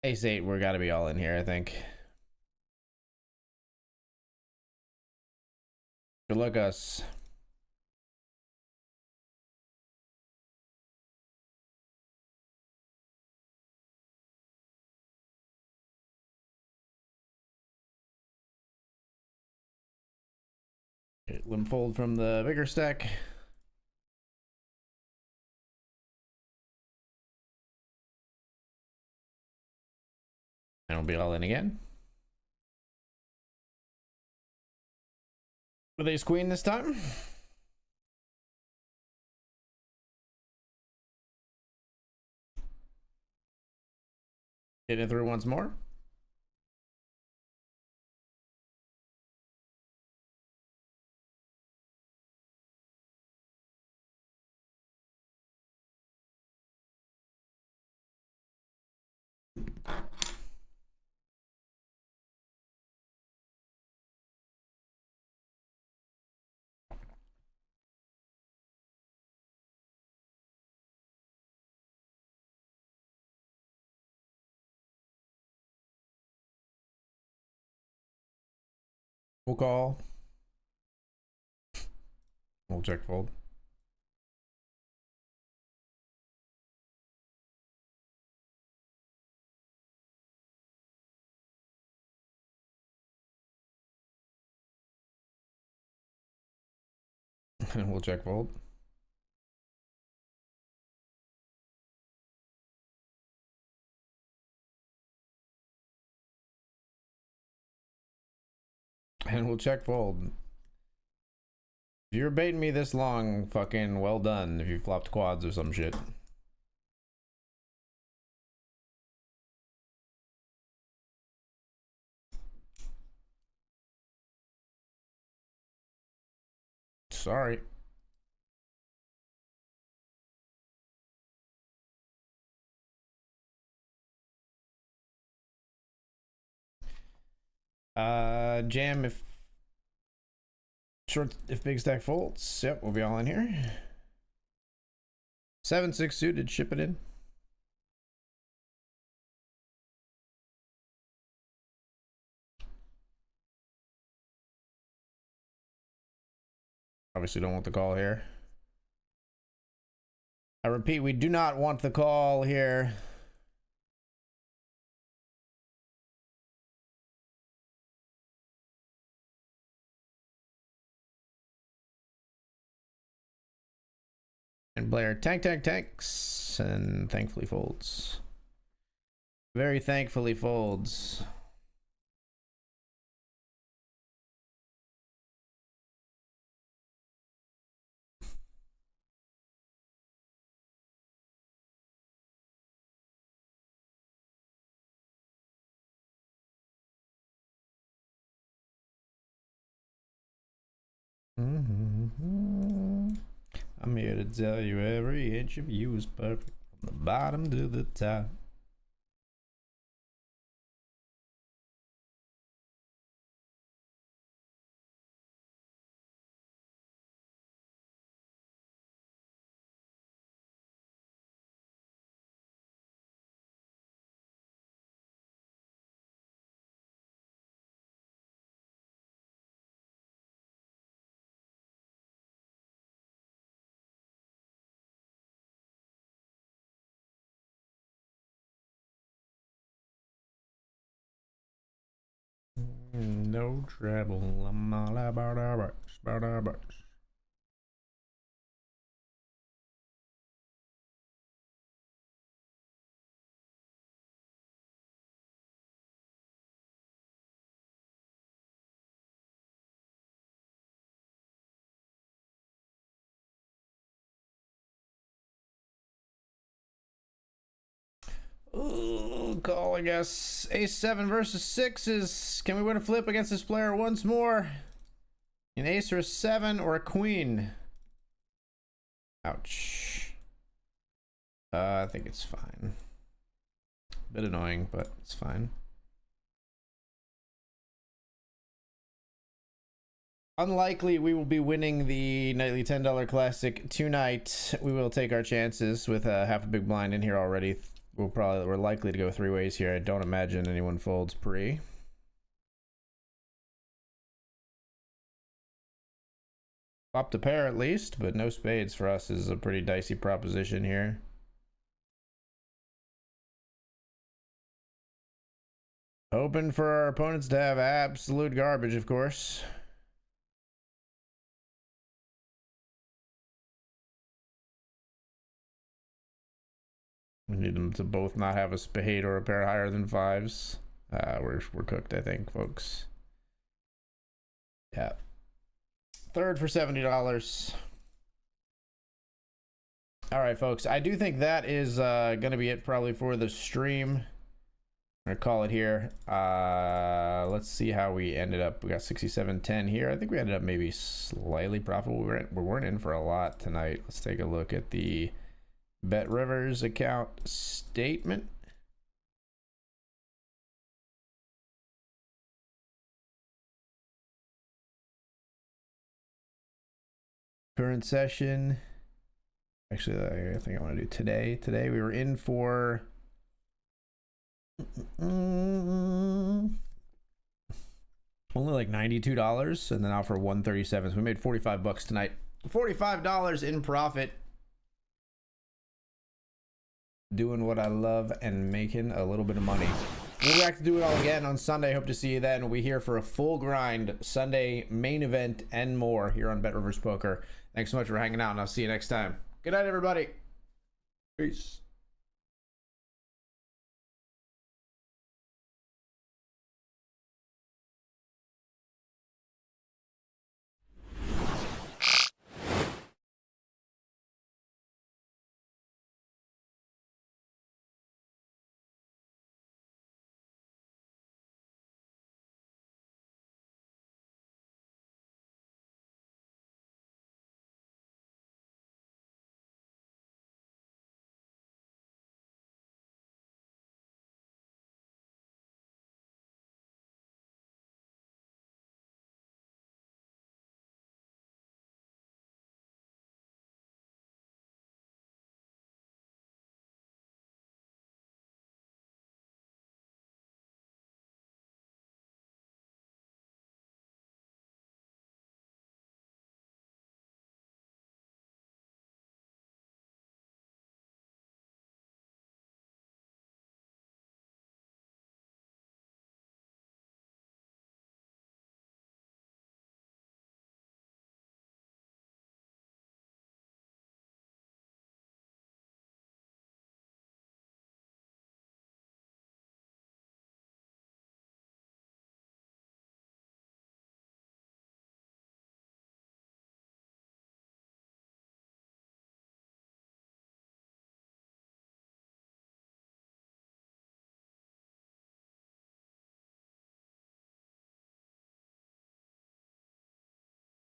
Ace-8, we're gotta be all in here, I think. Good luck, us. Okay, limb fold from the bigger stack. And we'll be all in again. With ace queen this time. Hit it through once more. We'll call. We'll check fold. And we'll check fold. And we'll check fold. If you're baiting me this long, fucking well done if you flopped quads or some shit. Sorry. Jam if short, if big stack folds. Yep, we'll be all in here. 7-6 suited, ship it in. Obviously don't want the call here. I repeat, we do not want the call here. And Blair tanks and thankfully folds. Very thankfully folds. I'm here to tell you every inch of you is perfect from the bottom to the top. No trouble, I'm all about our bucks, about our bucks. Ooh, call, I guess. Ace-7 versus 6s. Can we win a flip against this player once more? An ace or a 7 or a queen? Ouch. I think it's fine. A bit annoying, but it's fine. Unlikely we will be winning the nightly $10 classic tonight. We will take our chances with half a big blind in here already. we're likely to go 3 ways here. I don't imagine anyone folds pre. Flop to pair at least, but no spades for us is a pretty dicey proposition here. Hoping for our opponents to have absolute garbage, of course. We need them to both not have a spade or a pair higher than 5s. We're cooked, I think, folks. Yeah. Third for $70. All right, folks. I do think that is going to be it probably for the stream. I'm going to call it here. Let's see how we ended up. We got 67.10 here. I think we ended up maybe slightly profitable. We weren't in for a lot tonight. Let's take a look at the BetRivers account statement. Current session. Actually, I think I want to do today. Today we were in for only like $92 and then out for $137. So we made 45 bucks tonight. $45 in profit. Doing what I love and making a little bit of money. We'll be back to do it all again on Sunday. Hope to see you then. We'll be here for a full grind Sunday main event and more here on BetRivers Poker. Thanks so much for hanging out, and I'll see you next time. Good night, everybody. Peace.